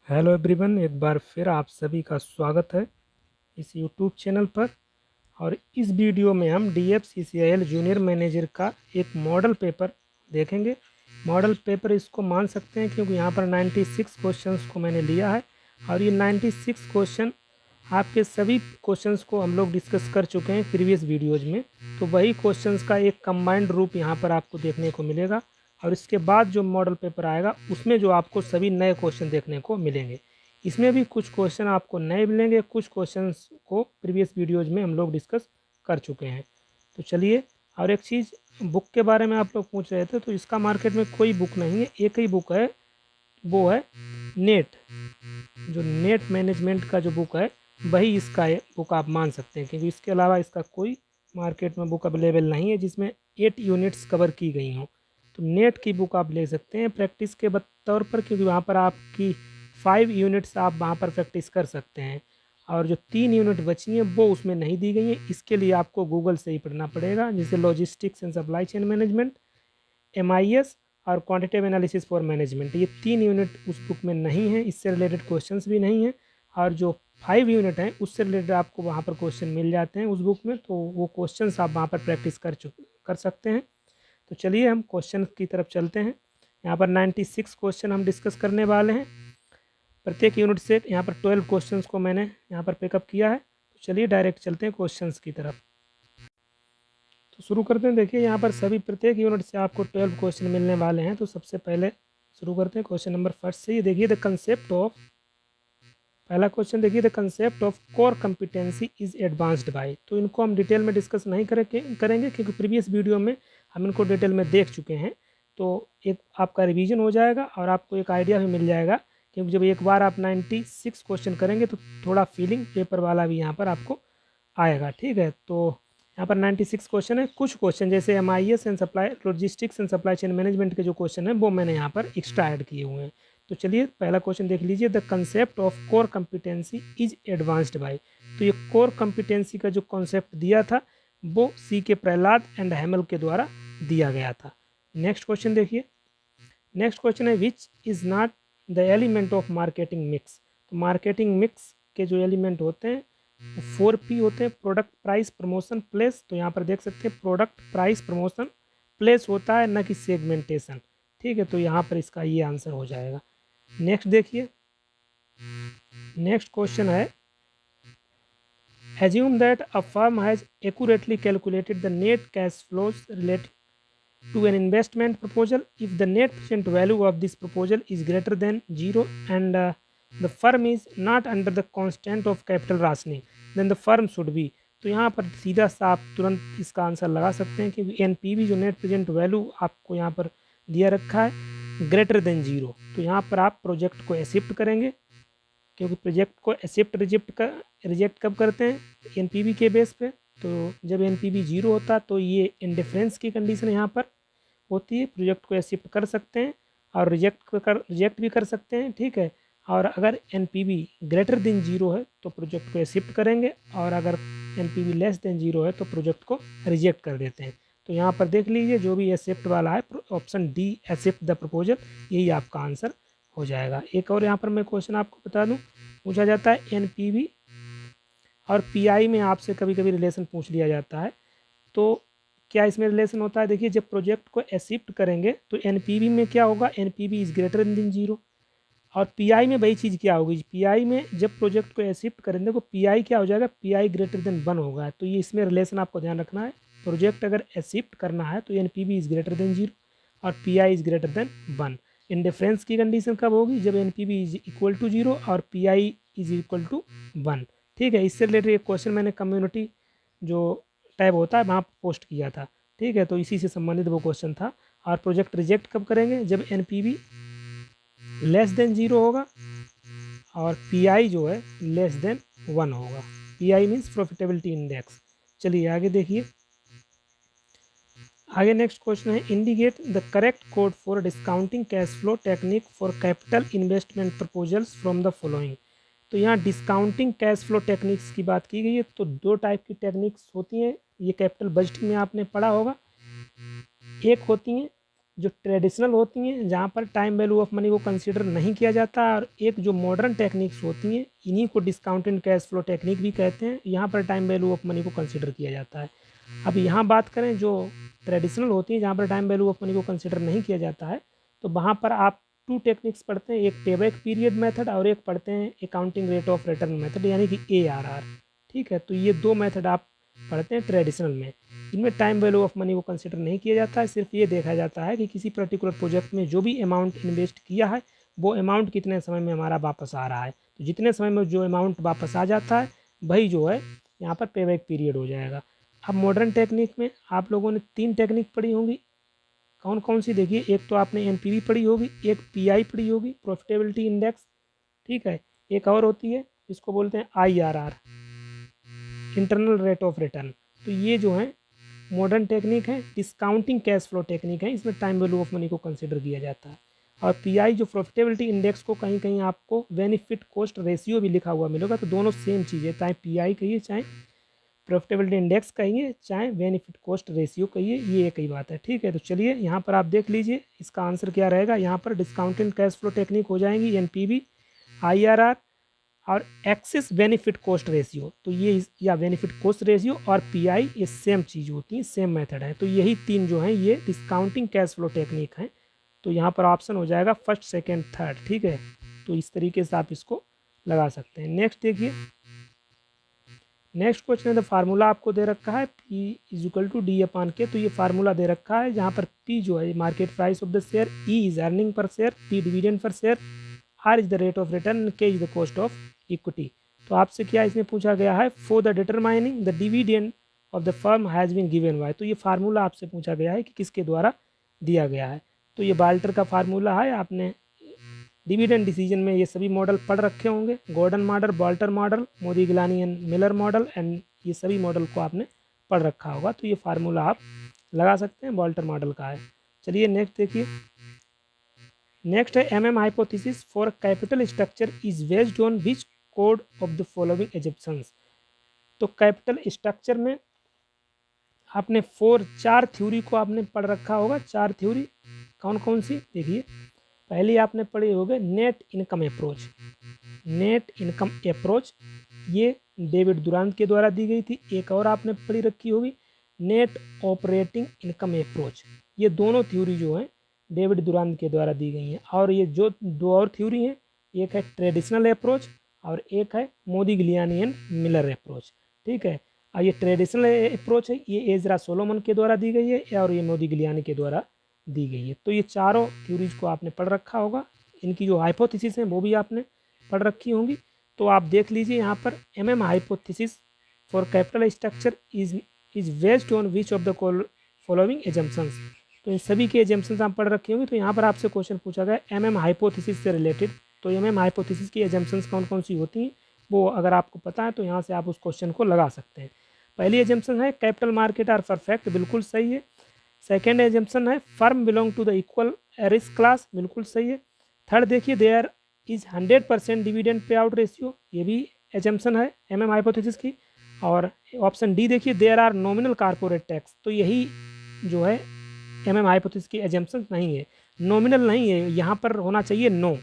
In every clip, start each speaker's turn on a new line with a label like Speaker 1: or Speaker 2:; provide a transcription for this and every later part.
Speaker 1: Hello everyone, एक बार फिर आप सभी का स्वागत है इस यूट्यूब चैनल पर। और इस वीडियो में हम DFCCIL जूनियर मैनेजर का एक मॉडल पेपर देखेंगे। मॉडल पेपर इसको मान सकते हैं क्योंकि यहाँ पर 96 क्वेश्चंस को मैंने लिया है और ये 96 क्वेश्चन आपके सभी क्वेश्चंस को हम लोग डिस्कस कर चुके हैं प्रीवियस वीडियोज़ में। तो वही क्वेश्चंस का एक कंबाइंड रूप यहाँ पर आपको देखने को मिलेगा और इसके बाद जो मॉडल पेपर आएगा उसमें जो आपको सभी नए क्वेश्चन देखने को मिलेंगे। इसमें भी कुछ क्वेश्चन आपको नए मिलेंगे, कुछ क्वेश्चंस को प्रीवियस वीडियोज़ में हम लोग डिस्कस कर चुके हैं। तो चलिए, और एक चीज़ बुक के बारे में आप लोग पूछ रहे थे, तो इसका मार्केट में कोई बुक नहीं है, एक ही बुक है, वो है नेट। जो नेट मैनेजमेंट का जो बुक है वही इसका बुक आप मान सकते हैं, क्योंकि इसके अलावा इसका कोई मार्केट में बुक अवेलेबल नहीं है जिसमें 8 यूनिट्स कवर की गई हों। तो नेट की बुक आप ले सकते हैं प्रैक्टिस के तौर पर, क्योंकि वहाँ पर आपकी 5 यूनिट्स आप वहाँ पर प्रैक्टिस कर सकते हैं और जो 3 यूनिट बची हैं वो उसमें नहीं दी गई हैं। इसके लिए आपको गूगल से ही पढ़ना पड़ेगा, जैसे logistics and supply chain management, MIS और क्वांटिटेटिव एनालिसिस फॉर मैनेजमेंट। ये 3 यूनिट उस बुक में नहीं है, इससे रिलेटेड क्वेश्चंस भी नहीं हैं। और जो 5 यूनिट हैं उससे रिलेटेड आपको वहाँ पर क्वेश्चन मिल जाते हैं उस बुक में, तो वो क्वेश्चंस आप वहाँ पर प्रैक्टिस कर सकते हैं। तो चलिए हम क्वेश्चन की तरफ चलते हैं। यहाँ पर 96 क्वेश्चन हम डिस्कस करने वाले हैं। प्रत्येक यूनिट से यहाँ पर 12 क्वेश्चन को मैंने यहाँ पर पिकअप किया है। तो चलिए डायरेक्ट चलते हैं क्वेश्चन की तरफ। तो शुरू करते हैं। देखिए यहाँ पर सभी प्रत्येक यूनिट से आपको 12 क्वेश्चन मिलने वाले हैं। तो सबसे पहले शुरू करते हैं क्वेश्चन नंबर फर्स्ट से। ये देखिए, द कंसेप्ट ऑफ, पहला क्वेश्चन देखिए, the concept of core competency is advanced by. तो इनको हम डिटेल में डिस्कस नहीं करेंगे क्योंकि प्रीवियस वीडियो में हम इनको डिटेल में देख चुके हैं। तो एक आपका रिवीजन हो जाएगा और आपको एक आइडिया भी मिल जाएगा, क्योंकि जब एक बार आप 96 क्वेश्चन करेंगे तो थोड़ा फीलिंग पेपर वाला भी यहाँ पर आपको आएगा। ठीक है, तो यहाँ पर 96 क्वेश्चन है। कुछ क्वेश्चन जैसे MIS and supply, logistics and supply chain management के जो क्वेश्चन है वो मैंने यहाँ पर एक्स्ट्रा ऐड किए हुए हैं। तो चलिए पहला क्वेश्चन देख लीजिए, the concept of core competency is advanced by. तो ये कोर कंपिटेंसी का जो कॉन्सेप्ट दिया था वो CK प्रहलाद एंड हैमल के द्वारा दिया गया था। नेक्स्ट क्वेश्चन देखिए, नेक्स्ट क्वेश्चन है विच is not the element of marketing mix. तो मार्केटिंग मिक्स के जो एलिमेंट होते हैं 4P होते हैं, प्रोडक्ट प्राइस प्रमोशन प्लेस। तो यहाँ पर देख सकते हैं प्रोडक्ट प्राइस प्रमोशन प्लेस होता है, न कि सेगमेंटेशन। ठीक है, तो यहाँ पर इसका ये आंसर हो जाएगा। नेक्स्ट देखिए, नेक्स्ट क्वेश्चन है, assume that a firm has accurately calculated the net cash flows related to an investment proposal if the net present value of this proposal is greater than 0 and the firm is not under the constant of capital rationing then the firm should be। तो यहाँ पर सीधा सा आप तुरंत इसका answer लगा सकते हैं, क्योंकि NPV जो नेट प्रेजेंट वैल्यू आपको यहाँ पर दिया रखा है ग्रेटर देन 0। तो यहाँ पर आप प्रोजेक्ट को एक्सेप्ट करेंगे, क्योंकि प्रोजेक्ट को एक्सेप्ट रिजेक्ट कब करते हैं, NPV के बेस पे। तो जब NPV 0 होता तो ये इंडिफरेंस की कंडीशन यहाँ पर होती है। प्रोजेक्ट को एक्सेप्ट कर सकते हैं और रिजेक्ट भी कर सकते हैं। ठीक है, और अगर NPV ग्रेटर देन 0 है तो प्रोजेक्ट को एक्सेप्ट करेंगे, और अगर NPV लेस देन 0 है तो प्रोजेक्ट को रिजेक्ट कर देते हैं। तो यहाँ पर देख लीजिए, जो भी एक्सेप्ट वाला है option D accept the proposal, यही आपका आंसर हो जाएगा। एक और यहाँ पर मैं क्वेश्चन आपको बता दूँ, पूछा जाता है NPV और PI में आपसे कभी कभी रिलेशन पूछ लिया जाता है। तो क्या इसमें रिलेशन होता है, देखिए जब प्रोजेक्ट को एक्सेप्ट करेंगे तो NPV में क्या होगा, NPV इज ग्रेटर देन 0। और PI में वही चीज़ क्या होगी, PI में जब प्रोजेक्ट को एक्सेप्ट करेंगे तो PI क्या हो जाएगा, PI ग्रेटर देन 1 होगा। तो ये इसमें रिलेशन आपको ध्यान रखना है। प्रोजेक्ट अगर एक्सेप्ट करना है तो NPV इज ग्रेटर देन 0 और PI is greater than 1। Indifference की कंडीशन कब होगी, जब NPV इज इक्वल टू 0 और PI इज इक्वल टू 1। ठीक है, इससे रिलेटेड एक क्वेश्चन मैंने कम्युनिटी जो टैब होता है वहाँ पोस्ट किया था। ठीक है, तो इसी से संबंधित वो क्वेश्चन था। और प्रोजेक्ट रिजेक्ट कब करेंगे, जब NPV लेस देन 0 होगा और PI जो है लेस देन 1 होगा। PI means profitability index. चलिए आगे देखिए, आगे नेक्स्ट क्वेश्चन है, indicate the correct code for discounting cash flow technique for capital investment proposals from the following. तो यहाँ डिस्काउंटिंग कैश फ्लो टेक्निक्स की बात की गई है। तो 2 टाइप की टेक्निक्स होती हैं, ये कैपिटल बजटिंग में आपने पढ़ा होगा। एक होती हैं जो ट्रेडिशनल होती हैं जहाँ पर टाइम वैल्यू ऑफ मनी को कंसीडर नहीं किया जाता, और एक जो मॉडर्न टेक्निक्स होती हैं इन्हीं को डिस्काउंटेड कैश फ्लो टेक्निक भी कहते हैं, यहाँ पर टाइम वैल्यू ऑफ मनी को कंसीडर किया जाता है। अब यहाँ बात करें जो ट्रेडिशनल होती हैं जहाँ पर टाइम वैल्यू ऑफ मनी को कंसीडर नहीं किया जाता है, तो वहाँ पर आप 2 टेक्निक्स पढ़ते हैं, एक पेबैक पीरियड मेथड और एक पढ़ते हैं accounting rate of return method यानी कि ARR। ठीक है, तो ये 2 मेथड आप पढ़ते हैं ट्रेडिशनल में। इनमें टाइम वैल्यू ऑफ मनी को कंसिडर नहीं किया जाता है, सिर्फ ये देखा जाता है कि किसी पर्टिकुलर प्रोजेक्ट में जो भी अमाउंट इन्वेस्ट किया है वो अमाउंट कितने समय में हमारा वापस आ रहा है। तो जितने समय में जो अमाउंट वापस आ जाता है वही जो है यहाँ पर पेबैक पीरियड हो जाएगा। अब मॉडर्न टेक्निक में आप लोगों ने 3 टेक्निक पढ़ी होंगी, कौन कौन सी देखिए, एक तो आपने NPV पढ़ी होगी, एक PI पढ़ी होगी प्रॉफिटेबिलिटी इंडेक्स, ठीक है, एक और होती है जिसको बोलते हैं IRR internal rate of return. तो ये जो है मॉडर्न टेक्निक है, डिस्काउंटिंग कैश फ्लो टेक्निक है, इसमें टाइम वैल्यू ऑफ मनी को कंसिडर किया जाता है। और PI जो प्रॉफिटेबिलिटी इंडेक्स को कहीं कहीं आपको बेनिफिट कॉस्ट रेशियो भी लिखा हुआ मिलेगा, तो दोनों सेम चीज़ है, चाहे PI कहिए चाहे प्रॉफिटेबिलिटी इंडेक्स कहिए चाहे बेनिफिट कॉस्ट रेशियो कहिए, ये एक ही बात है। ठीक है, तो चलिए यहाँ पर आप देख लीजिए इसका आंसर क्या रहेगा। यहाँ पर डिस्काउंटेड कैश फ्लो टेक्निक हो जाएंगी NPV, IRR और एक्सिस बेनिफिट कॉस्ट रेशियो। तो ये या बेनिफिट कॉस्ट रेशियो और PI ये सेम चीज़ होती है, सेम मेथड है। तो यही 3 जो हैं ये डिस्काउंटिंग कैश फ्लो टेक्निक है। तो यहाँ पर ऑप्शन हो जाएगा फर्स्ट, सेकेंड, थर्ड। ठीक है, तो इस तरीके से आप इसको लगा सकते हैं। नेक्स्ट देखिए, नेक्स्ट क्वेश्चन है, द फार्मूला आपको दे रखा है P=D/K। तो ये फार्मूला दे रखा है जहाँ पर P जो है market price of the share, E is earning per share, T dividend per share, R is the rate of return, K is the cost of equity. तो आपसे क्या इसमें पूछा गया है, for the determining the dividend of the firm has been given by. तो ये formula आपसे पूछा गया है कि किसके द्वारा दिया गया है। तो ये बाल्टर का फार्मूला है, आपने डिविडेंड डिसीजन में ये सभी मॉडल पढ़ रखे होंगे, Gordon model, Walter model, Modigliani and Miller model, and ये सभी मॉडल को आपने पढ़ रखा होगा। तो ये फार्मूला आप लगा सकते हैं, बाल्टर मॉडल का है। चलिए नेक्स्ट देखिए, नेक्स्ट है MM hypothesis for capital structure is based on which code of the following assumptions. तो कैपिटल स्ट्रक्चर में आपने 4 थ्योरी को आपने पढ़ रखा होगा। 4 थ्योरी कौन कौन सी देखिए, पहली आपने पढ़ी होगी net income approach. Net income approach ये डेविड दुरांत के द्वारा दी गई थी। एक और आपने पढ़ी रखी होगी नेट ऑपरेटिंग इनकम अप्रोच। ये दोनों थ्योरी जो है डेविड दुरांत के द्वारा दी गई हैं। और ये जो 2 और थ्योरी हैं, एक है ट्रेडिशनल अप्रोच और एक है मोदी गिलियानी एंड मिलर अप्रोच। ठीक है, और ये ट्रेडिशनल अप्रोच है, ये एजरा सोलोमन के द्वारा दी गई है और ये मोदी गिलियानी के द्वारा दी गई है। तो ये चारों थ्योरीज को आपने पढ़ रखा होगा, इनकी जो हाइपोथेसिस है वो भी आपने पढ़ रखी होंगी। तो आप देख लीजिए यहाँ पर MM hypothesis for capital structure is based on which of the following assumptions. तो इन सभी के एजम्पशंस आप पढ़ रखे होंगे। तो यहाँ पर आपसे क्वेश्चन पूछा गया MM हाइपोथेसिस से रिलेटेड। तो MM हाइपोथेसिस की एजम्पशंस कौन कौन सी होती हैं वो अगर आपको पता है तो यहाँ से आप उस क्वेश्चन को लगा सकते हैं। पहली एजम्पशन है कैपिटल मार्केट आर परफेक्ट, बिल्कुल सही है। सेकेंड एजम्पशन है firm belong to the equal risk class, बिल्कुल सही है। थर्ड देखिए there is 100% dividend pay out ratio, ये भी एजम्पशन है MM हाइपोथेसिस की। और ऑप्शन डी देखिए there are nominal corporate tax. तो यही जो है MM हाइपोथेसिस की एजम्पशन नहीं है, नॉमिनल नहीं है, यहाँ पर होना चाहिए नो,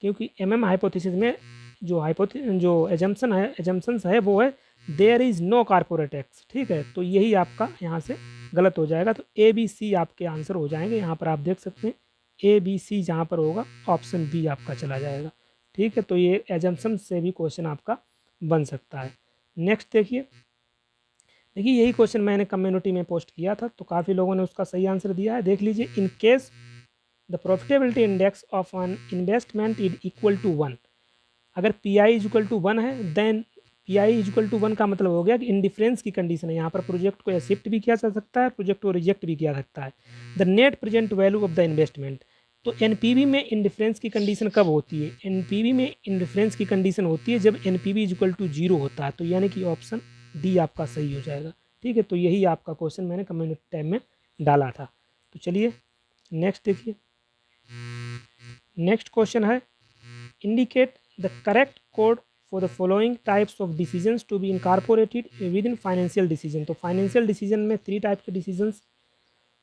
Speaker 1: क्योंकि MM हाइपोथेसिस में जो एजम्पशंस है वो है there is no corporate tax. ठीक है, तो यही आपका यहाँ से गलत हो जाएगा। तो ABC आपके आंसर हो जाएंगे। यहाँ पर आप देख सकते हैं ABC जहाँ पर होगा ऑप्शन बी आपका चला जाएगा। ठीक है, तो ये एजम्पशन से भी क्वेश्चन आपका बन सकता है। नेक्स्ट देखिए यही क्वेश्चन मैंने कम्युनिटी में पोस्ट किया था, तो काफ़ी लोगों ने उसका सही आंसर दिया है। देख लीजिए, in case the profitability index of an investment is equal to 1। अगर PI इज इक्वल टू 1 है then PI is equal to 1 का मतलब हो गया कि इंडिफरेंस की कंडीशन है। यहाँ पर प्रोजेक्ट को एक्सेप्ट भी किया जा सकता है, प्रोजेक्ट को रिजेक्ट भी किया जा सकता है। The net present value of the investment. तो NPV में इंडिफरेंस की कंडीशन कब होती है? NPV में इंडिफरेंस की कंडीशन होती है जब NPV इज इक्वल टू 0 होता है। तो यानी कि ऑप्शन डी आपका सही हो जाएगा। ठीक है, तो यही आपका क्वेश्चन मैंने कम्युनिटी टैब में डाला था। तो चलिए नेक्स्ट देखिए, नेक्स्ट क्वेश्चन है indicate the correct code for the following types of decisions to be incorporated within financial decision. तो फाइनेंशियल डिसीजन में 3 टाइप के डिसीजंस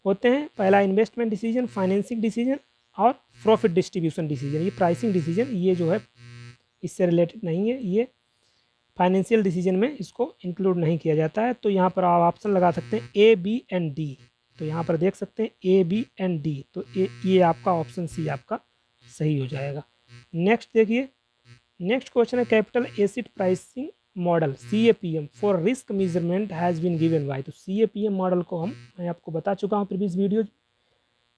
Speaker 1: होते हैं। पहला इन्वेस्टमेंट डिसीजन, फाइनेंसिंग डिसीजन और प्रॉफिट डिस्ट्रीब्यूशन डिसीजन। ये प्राइसिंग डिसीजन ये जो है इससे रिलेटेड नहीं है, ये फाइनेंशियल डिसीजन में इसको इंक्लूड नहीं किया जाता है। तो यहाँ पर आप ऑप्शन लगा सकते हैं ए, बी एंड डी। तो यहाँ पर देख सकते हैं ए, बी एंड डी, तो ये आपका ऑप्शन सी आपका सही हो जाएगा। नेक्स्ट देखिए, नेक्स्ट क्वेश्चन है capital asset pricing model CAPM for risk measurement has been given by. तो CAPM मॉडल को मैं आपको बता चुका हूँ प्रीवियस वीडियो।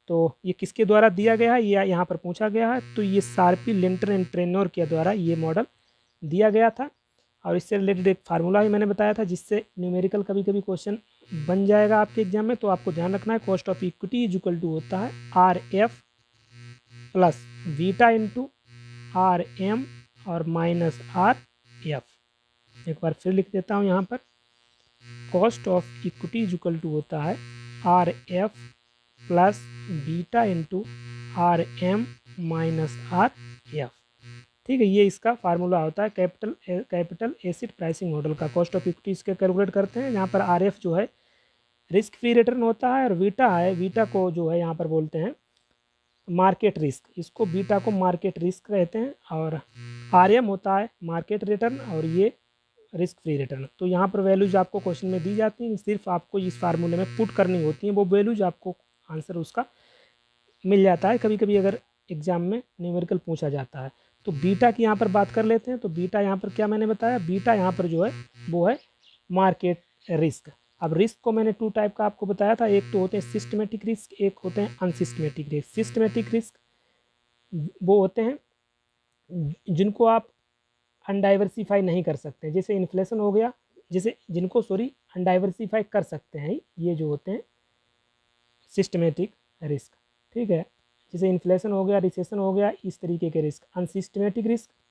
Speaker 1: तो ये किसके द्वारा दिया गया है, ये यहाँ पर पूछा गया है। तो ये शार्पी, लिंटर एंड ट्रेनोर के द्वारा ये मॉडल दिया गया था। और इससे रिलेटेड एक फार्मूला भी मैंने बताया था, जिससे न्यूमेरिकल कभी कभी क्वेश्चन बन जाएगा आपके एग्जाम में। तो आपको ध्यान रखना है, cost of equity is equal to होता है RF plus beta into RM और माइनस RF। एक बार फिर लिख देता हूँ यहाँ पर, cost of equity is equal to होता है RF plus beta into RM minus RF। ठीक है, ये इसका फार्मूला होता है कैपिटल एसिड प्राइसिंग मॉडल का। कॉस्ट ऑफ इक्विटी इसके कैलकुलेट करते हैं। यहाँ पर RF जो है रिस्क फ्री रिटर्न होता है, और बीटा है, बीटा को जो है यहाँ पर बोलते हैं मार्केट रिस्क। इसको बीटा को मार्केट रिस्क कहते हैं। और RM होता है मार्केट रिटर्न, और ये रिस्क फ्री रिटर्न। तो यहाँ पर वैल्यूज आपको क्वेश्चन में दी जाती हैं, सिर्फ आपको इस फार्मूले में पुट करनी होती हैं। वो वैल्यूज आपको आंसर उसका मिल जाता है कभी कभी अगर एग्जाम में न्यूमेरिकल पूछा जाता है। तो बीटा की यहाँ पर बात कर लेते हैं। तो बीटा यहाँ पर क्या मैंने बताया, बीटा यहाँ पर जो है वो है मार्केट रिस्क। अब रिस्क को मैंने 2 टाइप का आपको बताया था, एक तो होते हैं सिस्टमेटिक रिस्क, एक होते हैं अनसिस्टमेटिक रिस्क। सिस्टमेटिक रिस्क वो होते हैं जिनको आप अनडाइवर्सिफाई नहीं कर सकते, जैसे इन्फ्लेशन हो गया, जैसे जिनको अनडाइवर्सिफाई कर सकते हैं, ये जो होते हैं सिस्टमेटिक रिस्क। ठीक है, जैसे इन्फ्लेशन हो गया, रिसेशन हो गया, इस तरीके के रिस्क।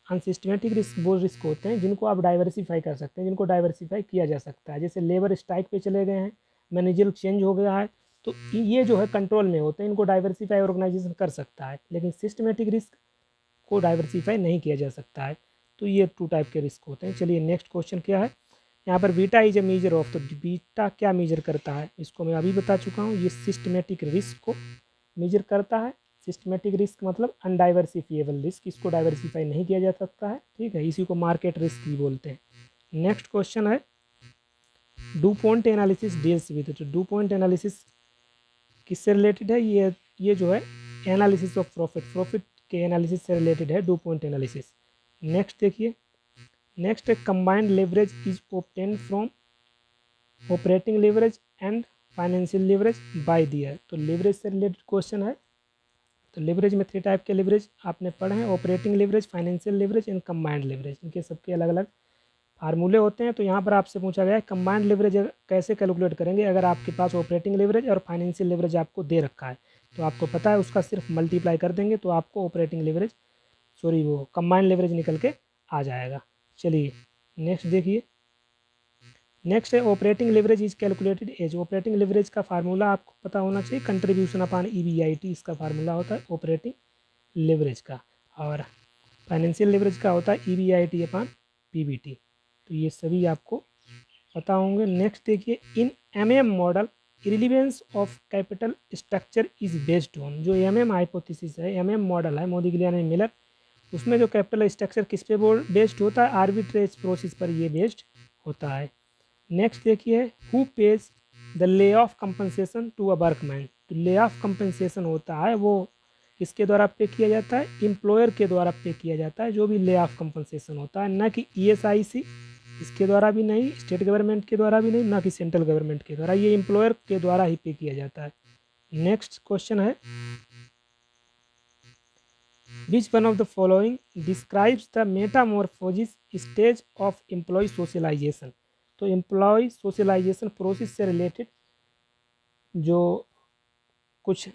Speaker 1: अनसिस्टमेटिक रिस्क वो रिस्क होते हैं जिनको आप डाइवर्सिफाई कर सकते हैं, जिनको डाइवर्सिफाई किया जा सकता है। जैसे लेबर स्ट्राइक पे चले गए हैं, मैनेजर चेंज हो गया है, तो ये जो है कंट्रोल में होते हैं, इनको डाइवर्सिफाई ऑर्गेनाइजेशन कर सकता है। लेकिन सिस्टमेटिक रिस्क को डाइवर्सिफाई नहीं किया जा सकता है। तो ये 2 टाइप के रिस्क होते हैं। चलिए नेक्स्ट क्वेश्चन क्या है, यहाँ पर beta is a measure of. तो बीटा क्या मेजर करता है, इसको मैं अभी बता चुका हूँ। ये सिस्टमेटिक रिस्क को मेजर करता है। सिस्टमेटिक रिस्क मतलब अनडाइवर्सिफिएबल रिस्क, इसको डाइवर्सिफाई नहीं किया जा सकता है। ठीक है, इसी को मार्केट रिस्क भी बोलते हैं। नेक्स्ट क्वेश्चन है do point analysis deals with. तो डू पॉइंट एनालिसिस किससे रिलेटेड है, ये जो है एनालिसिस ऑफ प्रॉफिट के एनालिसिस से रिलेटेड है डू पॉइंट एनालिसिस। नेक्स्ट देखिए, नेक्स्ट है combined leverage is obtained from operating leverage and financial leverage by the year. तो लेवरेज से रिलेटेड क्वेश्चन है। तो लेवरेज में 3 टाइप के लेवरेज आपने पढ़े हैं, operating leverage, financial leverage and combined leverage. इनके सबके अलग अलग फार्मूले होते हैं। तो यहाँ पर आपसे पूछा गया है कंबाइंड लेवरेज कैसे कैलकुलेट करेंगे अगर आपके पास ऑपरेटिंग लेवरेज और फाइनेंशियल लेवरेज आपको दे रखा है। तो आपको पता है उसका सिर्फ मल्टीप्लाई कर देंगे तो आपको ऑपरेटिंग लेवरेज वो कंबाइंड लेवरेज निकल के आ जाएगा। चलिए नेक्स्ट देखिए, नेक्स्ट है operating leverage is calculated as. Operating leverage का फार्मूला आपको पता होना चाहिए, कंट्रीब्यूशन अपॉन EBIT इसका फार्मूला होता है ऑपरेटिंग लेवरेज का। और फाइनेंशियल लेवरेज का होता है EBIT अपॉन PBT। तो ये सभी आपको पता होंगे। नेक्स्ट देखिए, इन MM model relevance of capital structure is based on. जो MM हाइपोथेसिस है, MM मॉडल है मोदिग्लियानी मिलर, उसमें जो कैपिटल स्ट्रक्चर किस पे बेस्ड होता है, आर्बिट्रेज प्रोसेस पर ये बेस्ड होता है। नेक्स्ट देखिए, who pays the lay off compensation to a workman. तो ले ऑफ कंपनसेशन होता है वो किसके द्वारा पे किया जाता है, एम्प्लॉयर के द्वारा पे किया जाता है जो भी ले ऑफ कंपनसेशन होता है, ना कि ESIC इसके द्वारा भी नहीं, स्टेट गवर्नमेंट के द्वारा भी नहीं, ना कि सेंट्रल गवर्नमेंट के द्वारा, ये एम्प्लॉयर के द्वारा ही पे किया जाता है। नेक्स्ट क्वेश्चन है Which one of the following describes the metamorphosis stage of employee socialization। तो एम्प्लॉय सोशलाइजेशन प्रोसेस से रिलेटेड जो कुछ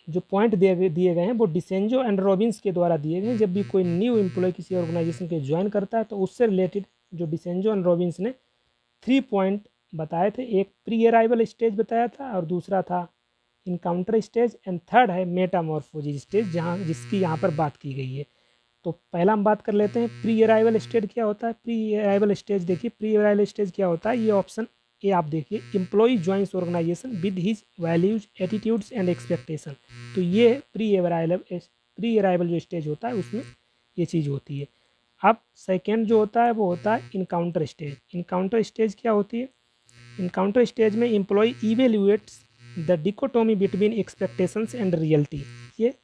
Speaker 1: जो पॉइंट दिए गए हैं वो डिसेंजो एंड रॉबिन्स के द्वारा दिए गए हैं। जब भी कोई न्यू एम्प्लॉय किसी ऑर्गेनाइजेशन के ज्वाइन करता है तो उससे रिलेटेड जो डिसेंजो एंड रॉबिन्स ने 3 पॉइंट बताए थे। एक प्री अराइवल स्टेज बताया था, और दूसरा था इनकाउंटर स्टेज, एंड थर्ड है मेटामॉर्फोसिस स्टेज जिसकी यहाँ पर बात की गई है। तो पहला हम बात कर लेते हैं प्री अराइवल स्टेज क्या होता है। प्री अराइवल स्टेज देखिए, प्री अराइवल स्टेज क्या होता है, ये ऑप्शन ये आप देखिए, employee joins organisation with his values attitudes and expectation. तो ये प्री अराइवल जो स्टेज होता है उसमें ये चीज़ होती है। अब सेकेंड जो होता है वो होता है इनकाउंटर स्टेज। इनकाउंटर स्टेज क्या होती है? इनकाउंटर स्टेज में employ evaluates the dichotomy between expectations and reality, ये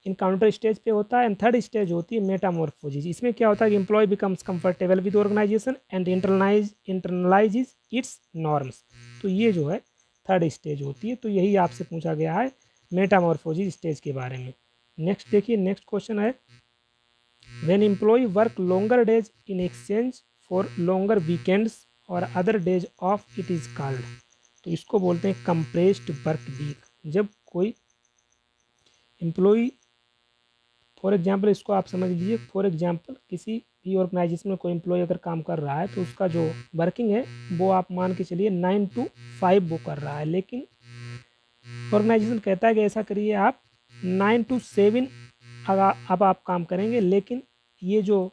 Speaker 1: इनकाउंटर स्टेज पे होता है। एंड थर्ड स्टेज होती है मेटामॉर्फोसिस। इसमें क्या होता है कि employ becomes comfortable with organisation and internalises its norms. तो ये जो है थर्ड स्टेज होती है। तो यही आपसे पूछा गया है मेटामॉर्फोसिस स्टेज के बारे में। नेक्स्ट देखिए, नेक्स्ट क्वेश्चन है when employ work longer days in exchange for longer weekends और other days off it is called. तो इसको बोलते हैं कंप्रेस्ड वर्क वीक। जब कोई एम्प्लॉय, फॉर एग्जांपल इसको आप समझ लीजिए, फॉर एग्जांपल किसी भी ऑर्गेनाइजेशन में कोई एम्प्लॉय अगर काम कर रहा है तो उसका जो वर्किंग है वो आप मान के चलिए 9 to 5 वो कर रहा है, लेकिन ऑर्गेनाइजेशन कहता है कि ऐसा करिए आप 9 to 7 अब आप काम करेंगे, लेकिन ये जो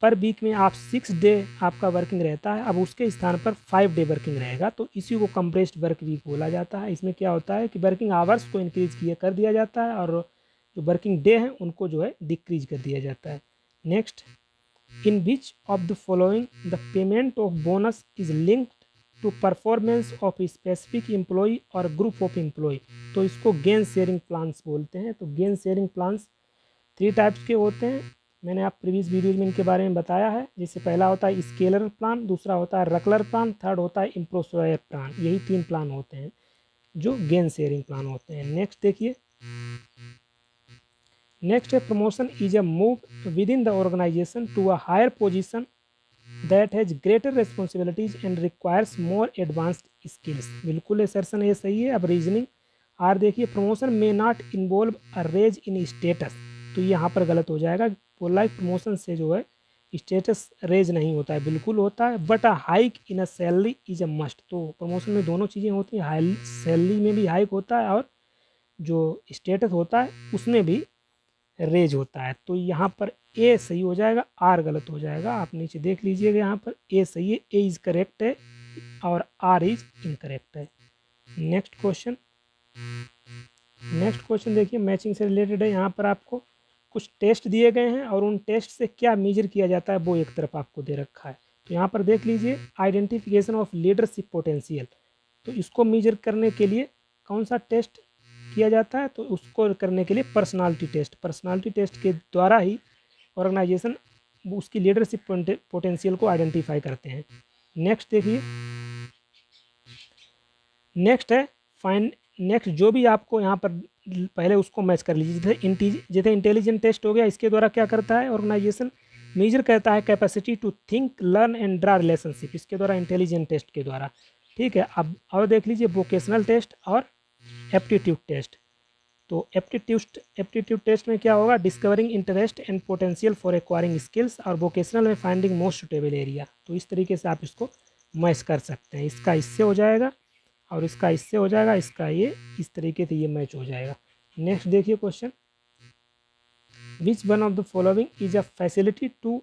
Speaker 1: पर वीक में आप 6 डे आपका वर्किंग रहता है, अब उसके स्थान पर 5 डे वर्किंग रहेगा। तो इसी को कंप्रेस्ड वर्क वीक बोला जाता है। इसमें क्या होता है कि वर्किंग आवर्स को इंक्रीज कर दिया जाता है और जो वर्किंग डे हैं उनको जो है डिक्रीज कर दिया जाता है। Next, in which of the following the payment of bonus is linked to performance of specific employee और ग्रुप ऑफ एम्प्लॉय। तो इसको गेन शेयरिंग प्लान्स बोलते हैं। तो गेन शेयरिंग प्लान्स 3 टाइप्स के होते हैं। मैंने आप प्रीवियस वीडियोज में इनके बारे में बताया है। जैसे पहला होता है स्केलर प्लान, दूसरा होता है रकलर प्लान, थर्ड होता है इम्प्रोसोयर प्लान। यही 3 प्लान होते हैं जो गेन शेयरिंग प्लान होते हैं। नेक्स्ट देखिए, नेक्स्ट है promotion is a move within the organisation to a higher position that has greater responsibilities and requires more advanced skills. बिल्कुल असर्शन ये सही है। अब रीजनिंग आर देखिए, promotion may not involve a raise in status. तो यहाँ पर गलत हो जाएगा। बोला है प्रमोशन से जो है स्टेटस रेज नहीं होता है, बिल्कुल होता है। But a hike in a salary is a must. तो प्रमोशन में दोनों चीज़ें होती हैं, हाई सैलरी में भी हाइक होता है और जो स्टेटस होता है उसमें भी रेज होता है। तो यहाँ पर ए सही हो जाएगा, आर गलत हो जाएगा। आप नीचे देख लीजिएगा, यहाँ पर ए सही है, ए इज करेक्ट है और आर इज इनकरेक्ट है। नेक्स्ट क्वेश्चन, नेक्स्ट क्वेश्चन देखिए मैचिंग से रिलेटेड है। यहाँ पर आपको कुछ टेस्ट दिए गए हैं और उन टेस्ट से क्या मेजर किया जाता है वो एक तरफ आपको दे रखा है। तो यहाँ पर देख लीजिए, आइडेंटिफिकेशन ऑफ लीडरशिप पोटेंशियल। तो इसको मेजर करने के लिए कौन सा टेस्ट किया जाता है? तो उसको करने के लिए पर्सनालिटी टेस्ट। पर्सनालिटी टेस्ट के द्वारा ही ऑर्गेनाइजेशन उसकी लीडरशिप पोटेंशियल को आइडेंटिफाई करते हैं। नेक्स्ट देखिए, नेक्स्ट है फाइन। नेक्स्ट जो भी आपको यहाँ पर पहले उसको मैच कर लीजिए। जैसे इंटेलिजेंट टेस्ट हो गया, इसके द्वारा क्या करता है ऑर्गेनाइजेशन? मेजर करता है capacity to think, learn and draw relationship. इसके द्वारा इंटेलिजेंट टेस्ट के द्वारा, ठीक है। अब और देख लीजिए वोकेशनल टेस्ट और एप्टीट्यूड टेस्ट। तो एप्टीट्यूड टेस्ट में क्या होगा? Discovering interest and potential for acquiring skills, और वोकेशनल में फाइंडिंग मोस्ट सुटेबल एरिया। तो इस तरीके से आप इसको मैच कर सकते हैं। इसका इससे हो जाएगा और इसका इससे हो जाएगा, इसका ये, इस तरीके से ये मैच हो जाएगा। नेक्स्ट देखिए question, which one of the following is a facility to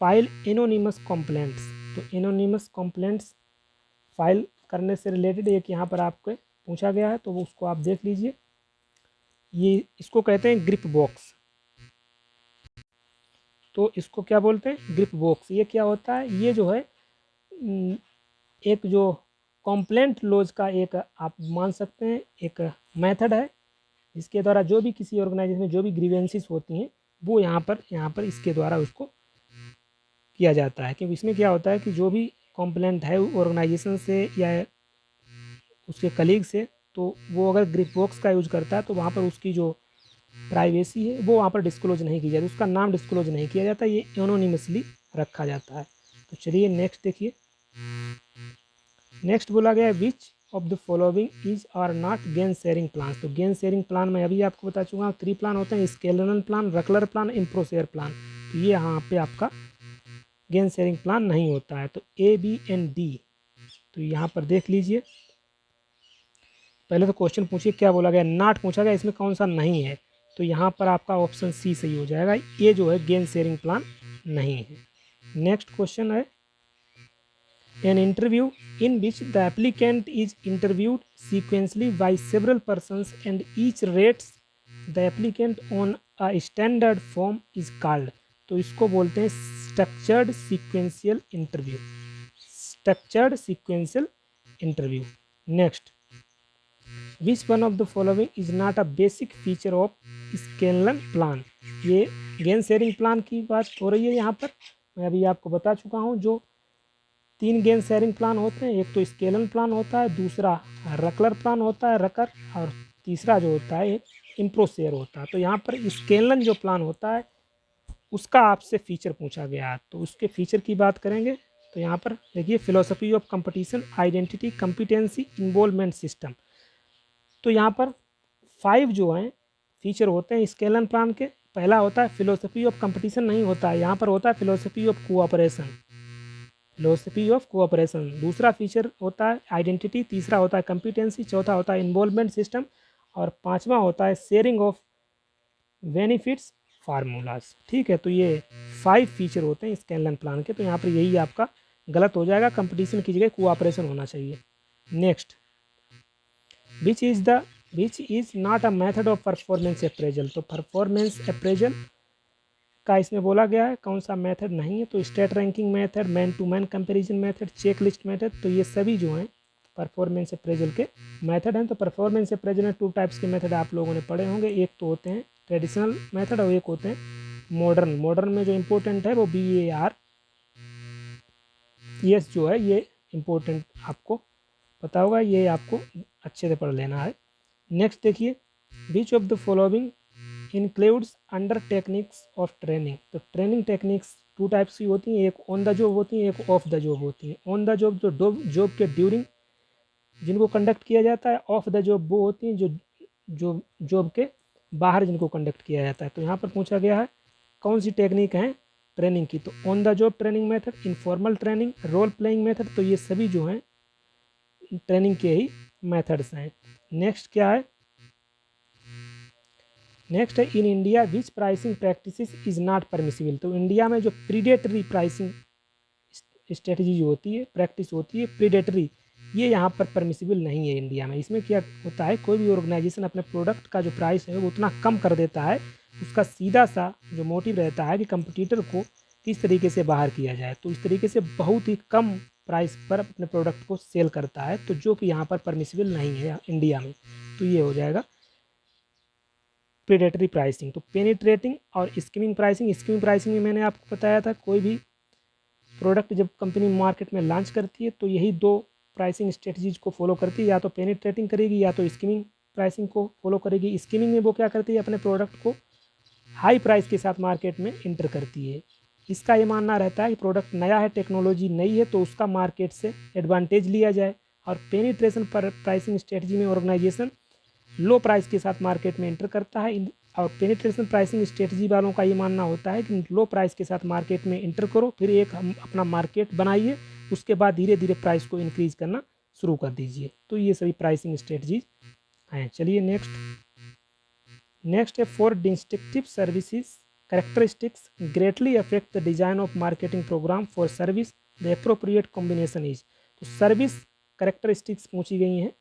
Speaker 1: file anonymous complaints. तो एनोनिमस कंप्लेंट्स फाइल करने से रिलेटेड एक यहाँ पर आपको पूछा गया है, तो वो उसको आप देख लीजिए। ये इसको कहते हैं ग्रिप बॉक्स। तो इसको क्या बोलते हैं? Grip box. ये क्या होता है? ये जो है एक जो कंप्लेंट लॉज का एक आप मान सकते हैं एक मेथड है, जिसके द्वारा जो भी किसी ऑर्गेनाइजेशन में जो भी ग्रीवेंसेस होती हैं वो यहाँ पर इसके द्वारा उसको किया जाता है। क्योंकि इसमें क्या होता है कि जो भी कंप्लेंट है ऑर्गेनाइजेशन से या उसके कलीग से, तो वो अगर ग्रिप बॉक्स का यूज करता है तो वहाँ पर उसकी जो प्राइवेसी है वो वहाँ पर डिस्क्लोज नहीं की जाती, उसका नाम डिस्क्लोज नहीं किया जाता, ये एनोनिमसली रखा जाता है। तो चलिए नेक्स्ट देखिए, नेक्स्ट बोला गया है which of the following is are not gain sharing plan. तो गेन शेयरिंग प्लान मैं अभी आपको बता चुका हूँ, 3 प्लान होते हैं, स्केलर प्लान, रकलर प्लान, इम्प्रोसेयर प्लान। तो ये यहाँ पे आपका गेन शेयरिंग प्लान नहीं होता है। तो ए, बी एंड डी। तो यहाँ पर देख लीजिए, पहले तो क्वेश्चन पूछिए क्या बोला गया, नॉट पूछा गया, इसमें कौन सा नहीं है? तो यहाँ पर आपका ऑप्शन सी सही हो जाएगा, ये जो है गेन शेयरिंग प्लान नहीं है। नेक्स्ट क्वेश्चन है An interview in which the applicant is interviewed sequentially by several persons and each rates the applicant on a standard form is called. तो इसको बोलते हैं structured sequential interview, structured sequential interview. Next, which one of the following is not a basic feature of scalene plan. ये gain sharing plan की बात हो रही है यहाँ पर। मैं अभी आपको बता चुका हूँ जो 3 गेन शेयरिंग प्लान होते हैं, एक तो स्केलन प्लान होता है, दूसरा रकलर प्लान होता है रकर, और तीसरा जो होता है एक इम्प्रोशेयर होता है। तो यहाँ पर स्केलन जो प्लान होता है उसका आपसे फीचर पूछा गया है, तो उसके फीचर की बात करेंगे। तो यहाँ पर देखिए, philosophy of competition, identity, competency, involvement system. तो यहाँ पर 5 जो हैं फीचर होते हैं स्केलन प्लान के। पहला होता है फिलोसफी ऑफ कंपटीशन, नहीं होता है, यहाँ पर होता है philosophy of cooperation, philosophy of cooperation. दूसरा फीचर होता है आइडेंटिटी, तीसरा होता है कॉम्पिटेंसी, चौथा होता है इन्वॉल्वमेंट सिस्टम, और पांचवा होता है शेयरिंग ऑफ बेनिफिट्स फार्मूलाज। ठीक है, तो ये 5 फीचर होते हैं स्केलन प्लान के। तो यहाँ पर यही आपका गलत हो जाएगा, कंपटीशन की जगह कोऑपरेशन होना चाहिए। Next, which is not a method of performance appraisal. तो परफॉर्मेंस अप्रेजल का इसमें बोला गया है कौन सा मेथड नहीं है, तो straight ranking method, man to man comparison method, check list method. तो ये सभी जो हैं परफॉर्मेंस अप्रेजल के मेथड हैं। तो परफॉर्मेंस अप्रेजल में 2 टाइप्स के मेथड आप लोगों ने पढ़े होंगे, एक तो होते हैं ट्रेडिशनल मेथड और एक होते हैं मॉडर्न। मॉडर्न में जो इम्पोर्टेंट है वो BARES जो है, ये इम्पोर्टेंट आपको पता होगा, ये आपको अच्छे से पढ़ लेना है। नेक्स्ट देखिए, which of the following includes under techniques of training. तो ट्रेनिंग टेक्निक्स 2 टाइप्स की होती हैं, एक ऑन द जॉब होती है, एक ऑफ द जॉब होती है। ऑन द जॉब जो जॉब के ड्यूरिंग जिनको कंडक्ट किया जाता है, ऑफ द जॉब वो होती हैं जो जॉब के बाहर जिनको कंडक्ट किया जाता है। तो यहाँ पर पूछा गया है कौन सी टेक्निक है ट्रेनिंग की, तो on the job training method, informal training, role playing method. तो ये सभी जो हैं ट्रेनिंग के ही मेथड्स हैं। नेक्स्ट क्या है, नेक्स्ट है in India which pricing practices is not permissible. तो इंडिया में जो प्रीडेटरी प्राइसिंग स्ट्रेटजी जो होती है, प्रैक्टिस होती है प्रीडेटरी, ये यहाँ पर परमिसिबल नहीं है इंडिया में। इसमें क्या होता है, कोई भी ऑर्गेनाइजेशन अपने प्रोडक्ट का जो प्राइस है वो उतना कम कर देता है, उसका सीधा सा जो मोटिव रहता है कि कंपटीटर को किस तरीके से बाहर किया जाए। तो इस तरीके से बहुत ही कम प्राइस पर अपने प्रोडक्ट को सेल करता है, तो जो कि यहाँ पर परमिसिबल नहीं है इंडिया में। तो ये हो जाएगा प्रीडेटरी प्राइसिंग। तो पेनिट्रेटिंग और स्कीमिंग प्राइसिंग। स्कीमिंग प्राइसिंग में मैंने आपको बताया था, कोई भी प्रोडक्ट जब कंपनी मार्केट में लॉन्च करती है तो यही 2 प्राइसिंग स्ट्रेटजीज को फॉलो करती है, या तो पेनिट्रेटिंग करेगी या तो स्कीमिंग प्राइसिंग को फॉलो करेगी। स्कीमिंग में वो क्या करती है, अपने प्रोडक्ट को हाई प्राइस के साथ मार्केट में इंटर करती है। इसका ये मानना रहता है कि प्रोडक्ट नया है, टेक्नोलॉजी नई है, तो उसका मार्केट से एडवांटेज लिया जाए। और पेनिट्रेशन पर प्राइसिंग स्ट्रेटजी में ऑर्गेनाइजेशन लो प्राइस के साथ मार्केट में एंटर करता है। और पेनिट्रेशन प्राइसिंग स्ट्रेटजी वालों का ये मानना होता है कि लो प्राइस के साथ मार्केट में एंटर करो, फिर एक हम अपना मार्केट बनाइए, उसके बाद धीरे धीरे प्राइस को इंक्रीज करना शुरू कर दीजिए। तो ये सभी प्राइसिंग स्ट्रेटजीज हैं। चलिए नेक्स्ट है for distinctive services characteristics greatly affect the design of marketing program for service, the appropriate combination is. तो सर्विस कैरेक्टरिस्टिक्स पूछी गई हैं